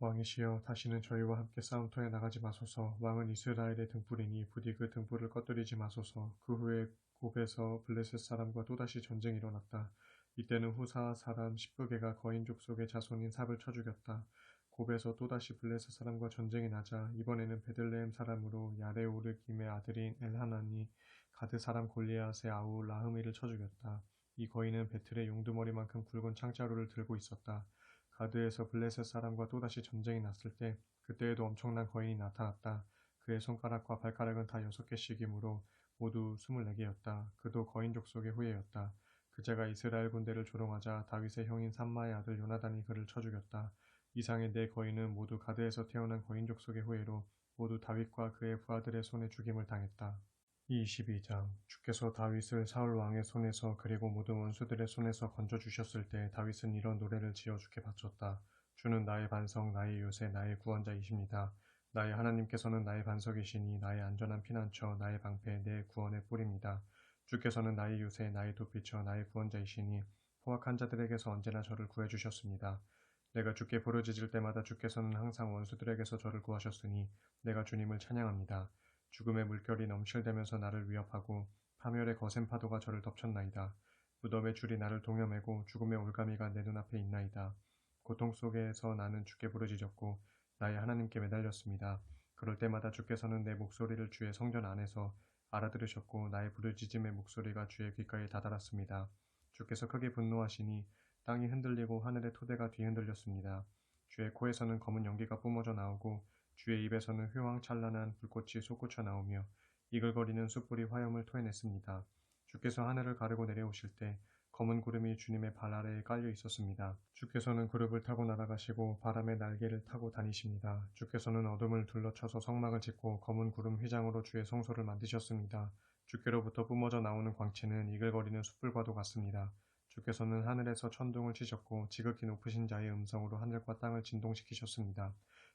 왕이시여, 다시는 저희와 함께 싸움터에 나가지 마소서. 왕은 이스라엘의 등불이니 부디 그 등불을 꺼뜨리지 마소서. 그 후에 곱에서 블레셋 사람과 또다시 전쟁이 일어났다. 이때는 후사 사람 십부게가 거인 족속의 자손인 삽을 쳐 죽였다. 곱에서 또다시 블레셋 사람과 전쟁이 나자 이번에는 베들레헴 사람으로 야레오르김의 아들인 엘하난이 가드 사람 골리앗의 아우 라흐미를 쳐 죽였다. 이 거인은 배틀의 용두머리만큼 굵은 창자루를 들고 있었다. 가드에서 블레셋 사람과 또다시 전쟁이 났을 때 그때에도 엄청난 거인이 나타났다. 그의 손가락과 발가락은 다 6개씩이므로 모두 24개였다. 그도 거인 족속의 후예였다. 그자가 이스라엘 군대를 조롱하자 다윗의 형인 삼마의 아들 요나단이 그를 쳐 죽였다. 이상의 네 거인은 모두 가드에서 태어난 거인 족속의 후예로 모두 다윗과 그의 부하들의 손에 죽임을 당했다. 22장 주께서 다윗을 사울 왕의 손에서 그리고 모든 원수들의 손에서 건져주셨을 때 다윗은 이런 노래를 지어 주께 바쳤다. 주는 나의 반석, 나의 요새, 나의 구원자이십니다. 나의 하나님께서는 나의 반석이시니 나의 안전한 피난처, 나의 방패, 내 구원의 뿔입니다. 주께서는 나의 요새, 나의 도피처, 나의 구원자이시니 포악한 자들에게서 언제나 저를 구해주셨습니다. 내가 주께 부르짖을 때마다 주께서는 항상 원수들에게서 저를 구하셨으니 내가 주님을 찬양합니다. 죽음의 물결이 넘실대면서 나를 위협하고 파멸의 거센 파도가 저를 덮쳤나이다. 무덤의 줄이 나를 동여매고 죽음의 올가미가 내 눈앞에 있나이다. 고통 속에서 나는 주께 부르짖었고 나의 하나님께 매달렸습니다. 그럴 때마다 주께서는 내 목소리를 주의 성전 안에서 알아들으셨고 나의 부르짖음의 목소리가 주의 귓가에 다다랐습니다. 주께서 크게 분노하시니 땅이 흔들리고 하늘의 토대가 뒤흔들렸습니다. 주의 코에서는 검은 연기가 뿜어져 나오고 주의 입에서는 휘황찬란한 불꽃이 솟구쳐 나오며 이글거리는 숯불이 화염을 토해냈습니다. 주께서 하늘을 가르고 내려오실 때 검은 구름이 주님의 발 아래에 깔려 있었습니다. 주께서는 구름을 타고 날아가시고 바람의 날개를 타고 다니십니다. 주께서는 어둠을 둘러쳐서 성막을 짓고 검은 구름 휘장으로 주의 성소를 만드셨습니다. 주께로부터 뿜어져 나오는 광채는 이글거리는 숯불과도 같습니다. 주께서는 하늘에서 천둥을 치셨고 지극히 높으신 자의 음성으로 하늘과 땅을 진동시키셨습니다.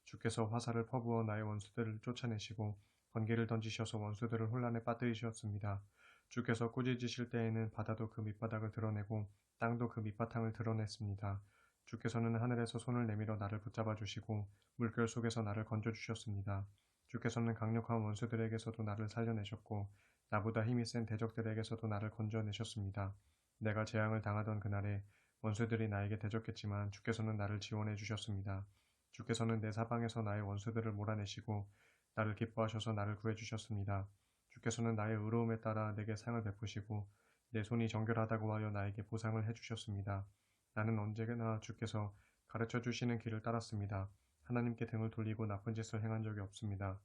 주께서 화살을 퍼부어 나의 원수들을 쫓아내시고 번개를 던지셔서 원수들을 혼란에 빠뜨리셨습니다. 주께서 꾸짖으실 때에는 바다도 그 밑바닥을 드러내고 땅도 그 밑바탕을 드러냈습니다. 주께서는 하늘에서 손을 내밀어 나를 붙잡아 주시고 물결 속에서 나를 건져 주셨습니다. 주께서는 강력한 원수들에게서도 나를 살려내셨고 나보다 힘이 센 대적들에게서도 나를 건져내셨습니다. 내가 재앙을 당하던 그날에 원수들이 나에게 대적했지만 주께서는 나를 지원해 주셨습니다. 주께서는 내 사방에서 나의 원수들을 몰아내시고 나를 기뻐하셔서 나를 구해 주셨습니다. 주께서는 나의 의로움에 따라 내게 상을 베푸시고 내 손이 정결하다고 하여 나에게 보상을 해 주셨습니다. 나는 언제나 주께서 가르쳐 주시는 길을 따랐습니다. 하나님께 등을 돌리고 나쁜 짓을 행한 적이 없습니다.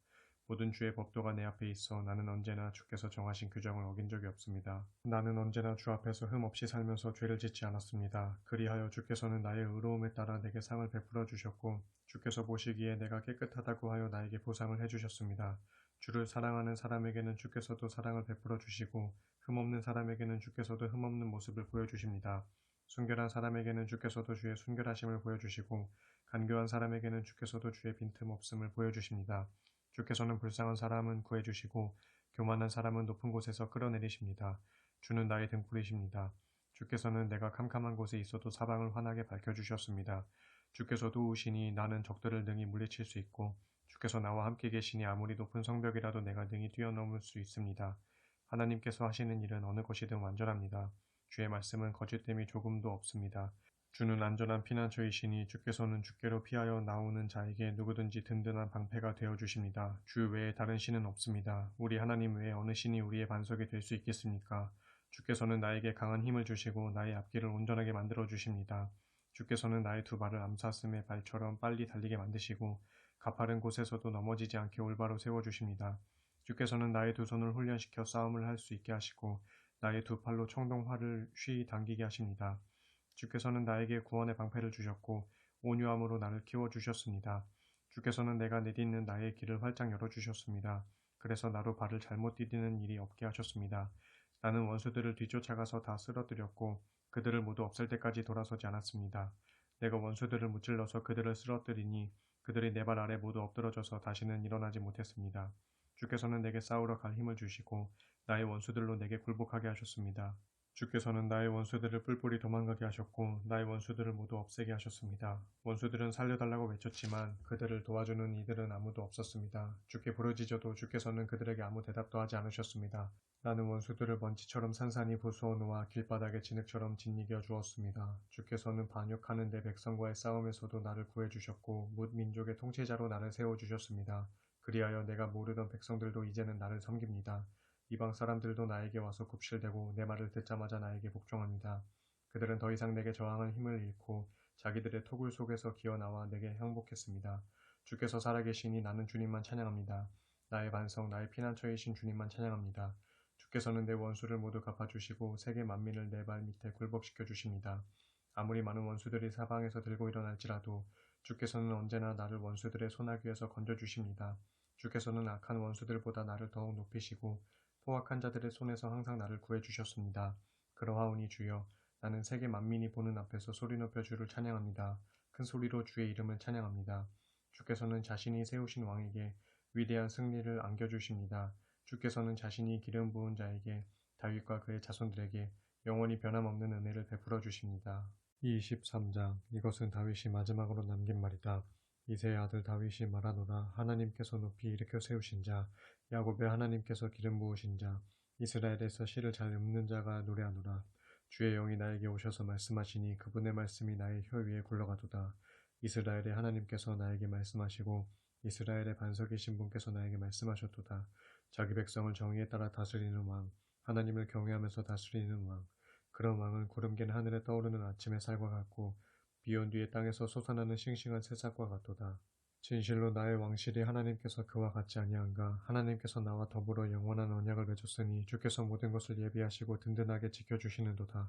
모든 주의 법도가 내 앞에 있어 나는 언제나 주께서 정하신 규정을 어긴 적이 없습니다. 나는 언제나 주 앞에서 흠없이 살면서 죄를 짓지 않았습니다. 그리하여 주께서는 나의 의로움에 따라 내게 상을 베풀어 주셨고 주께서 보시기에 내가 깨끗하다고 하여 나에게 보상을 해주셨습니다. 주를 사랑하는 사람에게는 주께서도 사랑을 베풀어 주시고 흠없는 사람에게는 주께서도 흠없는 모습을 보여주십니다. 순결한 사람에게는 주께서도 주의 순결하심을 보여주시고 간교한 사람에게는 주께서도 주의 빈틈없음을 보여주십니다. 주께서는 불쌍한 사람은 구해주시고 교만한 사람은 높은 곳에서 끌어내리십니다. 주는 나의 등불이십니다. 주께서는 내가 캄캄한 곳에 있어도 사방을 환하게 밝혀주셨습니다. 주께서 도우시니 나는 적들을 능히 물리칠 수 있고 주께서 나와 함께 계시니 아무리 높은 성벽이라도 내가 능히 뛰어넘을 수 있습니다. 하나님께서 하시는 일은 어느 것이든 완전합니다. 주의 말씀은 거짓됨이 조금도 없습니다. 주는 안전한 피난처이시니 주께서는 주께로 피하여 나오는 자에게 누구든지 든든한 방패가 되어 주십니다. 주 외에 다른 신은 없습니다. 우리 하나님 외에 어느 신이 우리의 반석이 될 수 있겠습니까? 주께서는 나에게 강한 힘을 주시고 나의 앞길을 온전하게 만들어 주십니다. 주께서는 나의 두 발을 암사슴의 발처럼 빨리 달리게 만드시고 가파른 곳에서도 넘어지지 않게 올바로 세워주십니다. 주께서는 나의 두 손을 훈련시켜 싸움을 할 수 있게 하시고 나의 두 팔로 청동활을 쉬이 당기게 하십니다. 주께서는 나에게 구원의 방패를 주셨고 온유함으로 나를 키워주셨습니다. 주께서는 내가 내딛는 나의 길을 활짝 열어주셨습니다. 그래서 나로 발을 잘못 디디는 일이 없게 하셨습니다. 나는 원수들을 뒤쫓아가서 다 쓰러뜨렸고 그들을 모두 없앨 때까지 돌아서지 않았습니다. 내가 원수들을 무찔러서 그들을 쓰러뜨리니 그들이 내 발 아래 모두 엎드러져서 다시는 일어나지 못했습니다. 주께서는 내게 싸우러 갈 힘을 주시고 나의 원수들로 내게 굴복하게 하셨습니다. 주께서는 나의 원수들을 뿔뿔이 도망가게 하셨고 나의 원수들을 모두 없애게 하셨습니다. 원수들은 살려달라고 외쳤지만 그들을 도와주는 이들은 아무도 없었습니다. 주께 부르짖어도 주께서는 그들에게 아무 대답도 하지 않으셨습니다. 나는 원수들을 먼지처럼 산산이 부수어 놓아 길바닥에 진흙처럼 짓이겨 주었습니다. 주께서는 반역하는 내 백성과의 싸움에서도 나를 구해주셨고 뭇 민족의 통치자로 나를 세워주셨습니다. 그리하여 내가 모르던 백성들도 이제는 나를 섬깁니다. 이방 사람들도 나에게 와서 굽실대고 내 말을 듣자마자 나에게 복종합니다. 그들은 더 이상 내게 저항할 힘을 잃고 자기들의 토굴 속에서 기어나와 내게 항복했습니다. 주께서 살아계시니 나는 주님만 찬양합니다. 나의 반석, 나의 피난처이신 주님만 찬양합니다. 주께서는 내 원수를 모두 갚아주시고 세계 만민을 내 발 밑에 굴복시켜 주십니다. 아무리 많은 원수들이 사방에서 들고 일어날지라도 주께서는 언제나 나를 원수들의 소나귀에서 건져주십니다. 주께서는 악한 원수들보다 나를 더욱 높이시고 포악한 자들의 손에서 항상 나를 구해주셨습니다. 그러하오니 주여 나는 세계 만민이 보는 앞에서 소리 높여 주를 찬양합니다. 큰 소리로 주의 이름을 찬양합니다. 주께서는 자신이 세우신 왕에게 위대한 승리를 안겨주십니다. 주께서는 자신이 기름 부은 자에게 다윗과 그의 자손들에게 영원히 변함없는 은혜를 베풀어 주십니다. 23장 이것은 다윗이 마지막으로 남긴 말이다. 이새의 아들 다윗이 말하노라. 하나님께서 높이 일으켜 세우신 자, 야곱의 하나님께서 기름 부으신 자, 이스라엘에서 시를 잘 읊는 자가 노래하노라. 주의 영이 나에게 오셔서 말씀하시니 그분의 말씀이 나의 혀 위에 굴러가도다. 이스라엘의 하나님께서 나에게 말씀하시고 이스라엘의 반석이신 분께서 나에게 말씀하셨도다. 자기 백성을 정의에 따라 다스리는 왕, 하나님을 경외하면서 다스리는 왕. 그런 왕은 구름긴 하늘에 떠오르는 아침의 살과 같고 비온 뒤에 땅에서 솟아나는 싱싱한 새싹과 같도다. 진실로 나의 왕실이 하나님께서 그와 같지 아니한가. 하나님께서 나와 더불어 영원한 언약을 맺었으니 주께서 모든 것을 예비하시고 든든하게 지켜주시는도다.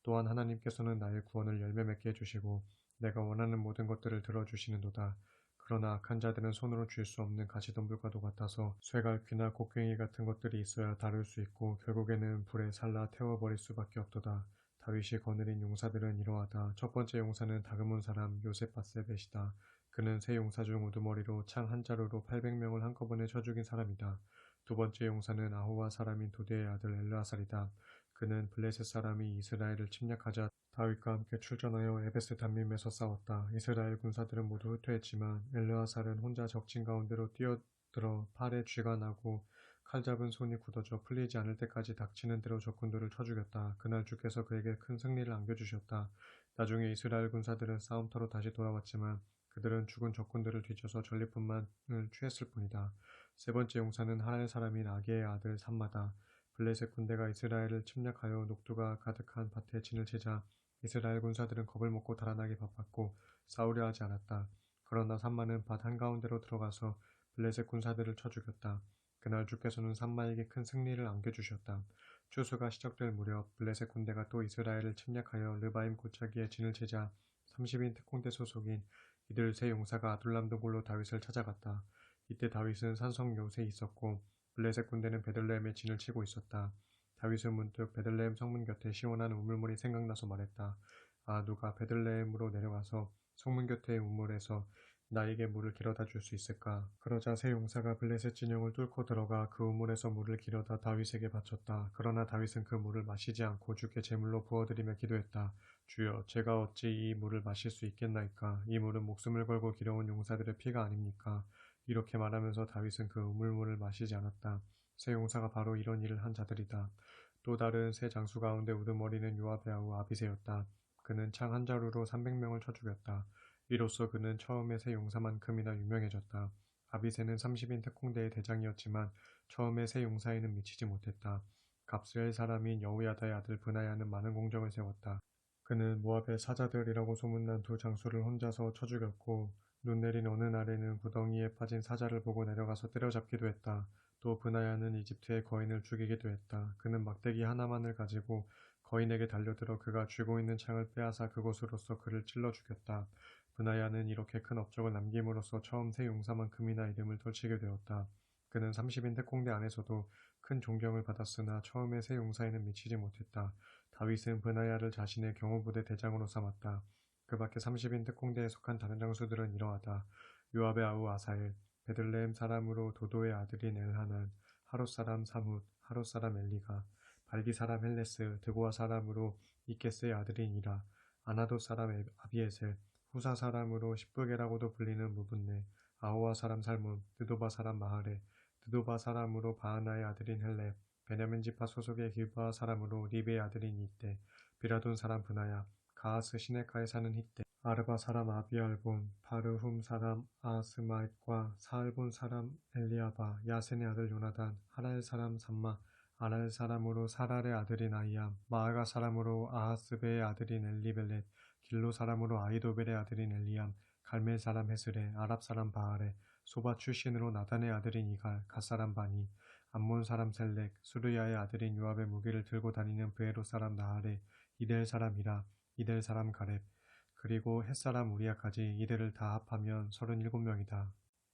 또한 하나님께서는 나의 구원을 열매 맺게 해주시고 내가 원하는 모든 것들을 들어주시는도다. 그러나 악한 자들은 손으로 쥘 수 없는 가시덤불과도 같아서 쇠갈퀴나 곡괭이 같은 것들이 있어야 다룰 수 있고 결국에는 불에 살라 태워버릴 수밖에 없도다. 다윗이 거느린 용사들은 이러하다. 첫 번째 용사는 다그문 사람 요셉바세벳이다. 그는 세 용사 중 우두머리로 창 한 자루로 800명을 한꺼번에 쳐 죽인 사람이다. 두 번째 용사는 아호와 사람인 도대의 아들 엘르아살이다. 그는 블레셋 사람이 이스라엘을 침략하자 다윗과 함께 출전하여 에베스 담밈에서 싸웠다. 이스라엘 군사들은 모두 후퇴했지만 엘르아살은 혼자 적진 가운데로 뛰어들어 팔에 쥐가 나고 칼 잡은 손이 굳어져 풀리지 않을 때까지 닥치는 대로 적군들을 쳐 죽였다. 그날 주께서 그에게 큰 승리를 안겨주셨다. 나중에 이스라엘 군사들은 싸움터로 다시 돌아왔지만 그들은 죽은 적군들을 뒤져서 전리품만을 취했을 뿐이다. 세 번째 용사는 하랄 사람인 아게의 아들 삼마다. 블레셋 군대가 이스라엘을 침략하여 녹두가 가득한 밭에 진을 치자 이스라엘 군사들은 겁을 먹고 달아나기 바빴고 싸우려 하지 않았다. 그러나 삼마는 밭 한가운데로 들어가서 블레셋 군사들을 쳐 죽였다. 그날 주께서는 산마에게 큰 승리를 안겨주셨다. 추수가 시작될 무렵 블레셋 군대가 또 이스라엘을 침략하여 르바임 골짜기에 진을 치자 30인 특공대 소속인 이들 세 용사가 아둘람 동굴로 다윗을 찾아갔다. 이때 다윗은 산성 요새에 있었고 블레셋 군대는 베들레헴에 진을 치고 있었다. 다윗은 문득 베들레헴 성문 곁에 시원한 우물물이 생각나서 말했다. 아, 누가 베들레헴으로 내려가서 성문 곁의 우물에서 나에게 물을 길어다 줄 수 있을까? 그러자 세 용사가 블레셋 진영을 뚫고 들어가 그 우물에서 물을 길어다 다윗에게 바쳤다. 그러나 다윗은 그 물을 마시지 않고 주께 제물로 부어드리며 기도했다. 주여, 제가 어찌 이 물을 마실 수 있겠나이까? 이 물은 목숨을 걸고 길어온 용사들의 피가 아닙니까? 이렇게 말하면서 다윗은 그 우물물을 마시지 않았다. 세 용사가 바로 이런 일을 한 자들이다. 또 다른 세 장수 가운데 우두머리는 요압의 아우 아비새였다. 그는 창 한 자루로 300명을 쳐 죽였다. 이로써 그는 처음에 세 용사만큼이나 유명해졌다. 아비새는 30인 특공대의 대장이었지만 처음에 세 용사에는 미치지 못했다. 갑스엘 사람인 여우야다의 아들 브나야는 많은 공적을 세웠다. 그는 모압의 사자들이라고 소문난 두 장수를 혼자서 쳐 죽였고 눈 내린 어느 날에는 구덩이에 빠진 사자를 보고 내려가서 때려잡기도 했다. 또 브나야는 이집트의 거인을 죽이기도 했다. 그는 막대기 하나만을 가지고 거인에게 달려들어 그가 쥐고 있는 창을 빼앗아 그곳으로서 그를 찔러 죽였다. 브나야는 이렇게 큰 업적을 남김으로써 처음 세 용사만큼이나 이름을 떨치게 되었다. 그는 30인 특공대 안에서도 큰 존경을 받았으나 처음에 세 용사에는 미치지 못했다. 다윗은 브나야를 자신의 경호부대 대장으로 삼았다. 그 밖에 30인 특공대에 속한 다른 장수들은 이러하다. 요압의 아우 아사엘, 베들레헴 사람으로 도도의 아들인 엘하난, 하롯 사람 사뭇, 하롯 사람 엘리가, 발기 사람 헬레스, 드고아 사람으로 이케스의 아들인 이라, 아나도 사람 아비에셀, 후사 사람으로 십부게라고도 불리는 무분네, 아호와 사람 살문, 느도바 사람 마하레, 느도바 사람으로 바하나의 아들인 헬렙, 베냐민 지파 소속의 길바 사람으로 리베의 아들인 이때, 비라돈 사람 브나야, 가하스 시네카에 사는 히때, 아르바 사람 아비알본, 바르훔 사람 아스마왑과 사알본 사람 엘리아바, 야센의 아들 요나단, 하랄 사람 삼마, 아랄 사람으로 사랄의 아들인 아이암, 마아가 사람으로 아하스베의 아들인 엘리벨렛, 길로 사람으로 아이도벨의 아들인 엘리암, 갈멜 사람 헤스레, 아랍 사람 바알레, 소바 출신으로 나단의 아들인 이갈, 갓사람 바니, 암몬 사람 셀렉, 수르야의 아들인 요압의 무기를 들고 다니는 브에로 사람 나하레, 이델 사람 이라, 이델 사람 가렙, 그리고 햇사람 우리아까지 이들을 다 합하면 37명이다.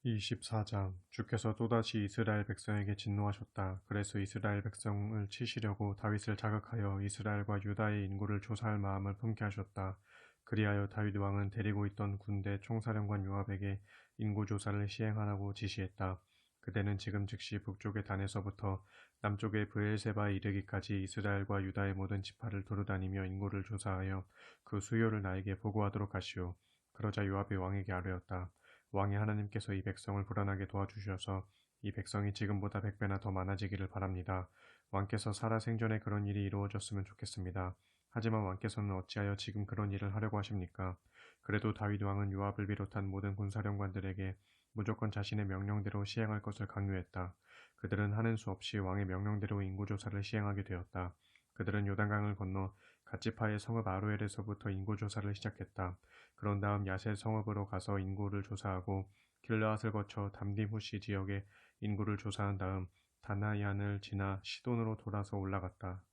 24장 주께서 또다시 이스라엘 백성에게 진노하셨다. 그래서 이스라엘 백성을 치시려고 다윗을 자극하여 이스라엘과 유다의 인구를 조사할 마음을 품게 하셨다. 그리하여 다윗 왕은 데리고 있던 군대 총사령관 요압에게 인구조사를 시행하라고 지시했다. 그대는 지금 즉시 북쪽의 단에서부터 남쪽의 브엘세바에 이르기까지 이스라엘과 유다의 모든 지파를 두루다니며 인구를 조사하여 그 수요를 나에게 보고하도록 하시오. 그러자 요압이 왕에게 아뢰었다. 왕의 하나님께서 이 백성을 불안하게 도와주셔서 이 백성이 지금보다 100배나 더 많아지기를 바랍니다. 왕께서 살아생전에 그런 일이 이루어졌으면 좋겠습니다. 하지만 왕께서는 어찌하여 지금 그런 일을 하려고 하십니까? 그래도 다윗 왕은 요압을 비롯한 모든 군사령관들에게 무조건 자신의 명령대로 시행할 것을 강요했다. 그들은 하는 수 없이 왕의 명령대로 인구조사를 시행하게 되었다. 그들은 요단강을 건너 갓지파의 성읍 아로엘에서부터 인구조사를 시작했다. 그런 다음 야셀 성읍으로 가서 인구를 조사하고 길르앗을 거쳐 담딤후시 지역의 인구를 조사한 다음 다나이안을 지나 시돈으로 돌아서 올라갔다.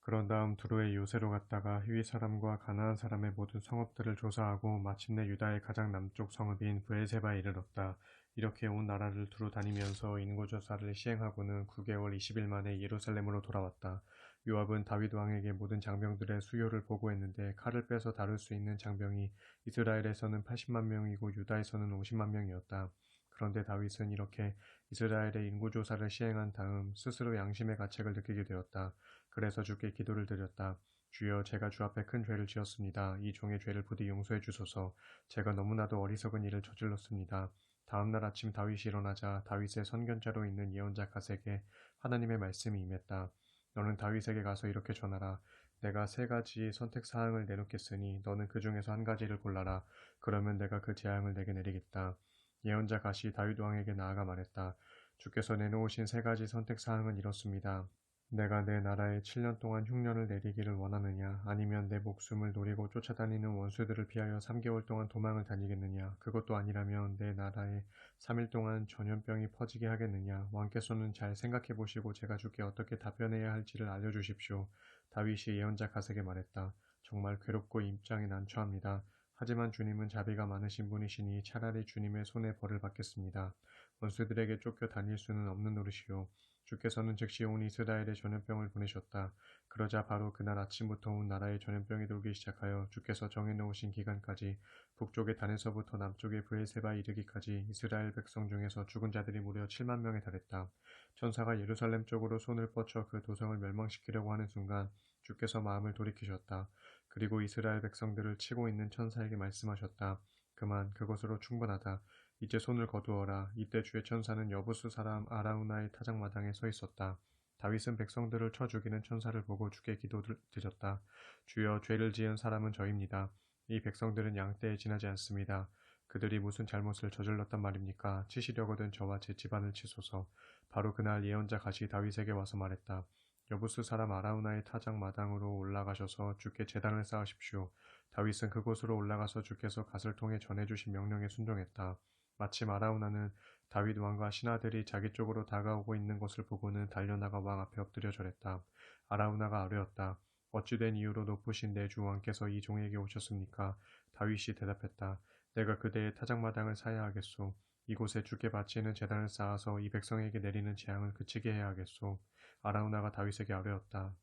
그런 다음 두로의 요새로 갔다가 휘위 사람과 가나안 사람의 모든 성읍들을 조사하고 마침내 유다의 가장 남쪽 성읍인 브엘세바에 이르렀다. 이렇게 온 나라를 두루 다니면서 인구조사를 시행하고는 9개월 20일 만에 예루살렘으로 돌아왔다. 요압은 다윗 왕에게 모든 장병들의 수요를 보고했는데 칼을 빼서 다룰 수 있는 장병이 이스라엘에서는 80만 명이고 유다에서는 50만 명이었다. 그런데 다윗은 이렇게 이스라엘의 인구조사를 시행한 다음 스스로 양심의 가책을 느끼게 되었다. 그래서 주께 기도를 드렸다. 주여, 제가 주 앞에 큰 죄를 지었습니다. 이 종의 죄를 부디 용서해 주소서. 제가 너무나도 어리석은 일을 저질렀습니다. 다음날 아침 다윗이 일어나자 다윗의 선견자로 있는 예언자 갓에게 하나님의 말씀이 임했다. 너는 다윗에게 가서 이렇게 전하라. 내가 3가지 선택사항을 내놓겠으니 너는 그 중에서 한 가지를 골라라. 그러면 내가 그 재앙을 내게 내리겠다. 예언자 갓이 다윗 왕에게 나아가 말했다. 주께서 내놓으신 3가지 선택사항은 이렇습니다. 내가 내 나라에 7년 동안 흉년을 내리기를 원하느냐, 아니면 내 목숨을 노리고 쫓아다니는 원수들을 피하여 3개월 동안 도망을 다니겠느냐, 그것도 아니라면 내 나라에 3일 동안 전염병이 퍼지게 하겠느냐. 왕께서는 잘 생각해 보시고 제가 주께 어떻게 답변해야 할지를 알려주십시오. 다윗이 예언자 갓에게 말했다. 정말 괴롭고 입장에 난처합니다. 하지만 주님은 자비가 많으신 분이시니 차라리 주님의 손에 벌을 받겠습니다. 원수들에게 쫓겨 다닐 수는 없는 노릇이요. 주께서는 즉시 온 이스라엘에 전염병을 보내셨다. 그러자 바로 그날 아침부터 온 나라에 전염병이 돌기 시작하여 주께서 정해놓으신 기간까지 북쪽의 단에서부터 남쪽의 브엘세바에 이르기까지 이스라엘 백성 중에서 죽은 자들이 무려 7만 명에 달했다. 천사가 예루살렘 쪽으로 손을 뻗쳐 그 도성을 멸망시키려고 하는 순간 주께서 마음을 돌이키셨다. 그리고 이스라엘 백성들을 치고 있는 천사에게 말씀하셨다. 그만, 그것으로 충분하다. 이제 손을 거두어라. 이때 주의 천사는 여부스 사람 아라우나의 타작마당에 서 있었다. 다윗은 백성들을 쳐 죽이는 천사를 보고 주께 기도를 드렸다. 주여, 죄를 지은 사람은 저입니다. 이 백성들은 양떼에 지나지 않습니다. 그들이 무슨 잘못을 저질렀단 말입니까? 치시려거든 저와 제 집안을 치소서. 바로 그날 예언자 갓이 다윗에게 와서 말했다. 여부스 사람 아라우나의 타작 마당으로 올라가셔서 주께 제단을 쌓으십시오. 다윗은 그곳으로 올라가서 주께서 갓을 통해 전해주신 명령에 순종했다. 마침 아라우나는 다윗 왕과 신하들이 자기 쪽으로 다가오고 있는 것을 보고는 달려나가 왕 앞에 엎드려 절했다. 아라우나가 아뢰었다. 어찌된 이유로 높으신 내 주 왕께서 이 종에게 오셨습니까? 다윗이 대답했다. 내가 그대의 타작마당을 사야 하겠소. 이곳에 주께 바치는 제단을 쌓아서 이 백성에게 내리는 재앙을 그치게 해야 하겠소. 아라우나가 다윗에게 아뢰었다.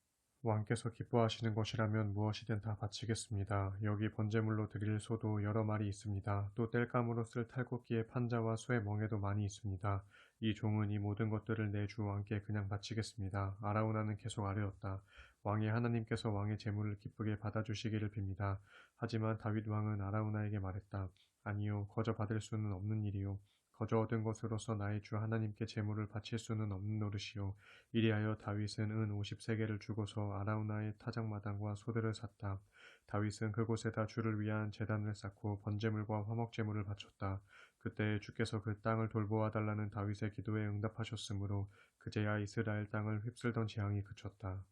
왕께서 기뻐하시는 것이라면 무엇이든 다 바치겠습니다. 여기 번제물로 드릴 소도 여러 마리 있습니다. 또 땔감으로 쓸 탈곡기의 판자와 쇠 멍에도 많이 있습니다. 이 종은 이 모든 것들을 내 주 왕께 그냥 바치겠습니다. 아라우나는 계속 아뢰었다. 왕의 하나님께서 왕의 제물을 기쁘게 받아주시기를 빕니다. 하지만 다윗 왕은 아라우나에게 말했다. 아니요, 거저 받을 수는 없는 일이요. 거저 얻은 것으로서 나의 주 하나님께 제물을 바칠 수는 없는 노릇이요. 이리하여 다윗은 은 50세겔을 주고서 아라우나의 타작마당과 소들을 샀다. 다윗은 그곳에다 주를 위한 제단을 쌓고 번제물과 화목제물을 바쳤다. 그때 주께서 그 땅을 돌보아 달라는 다윗의 기도에 응답하셨으므로 그제야 이스라엘 땅을 휩쓸던 재앙이 그쳤다.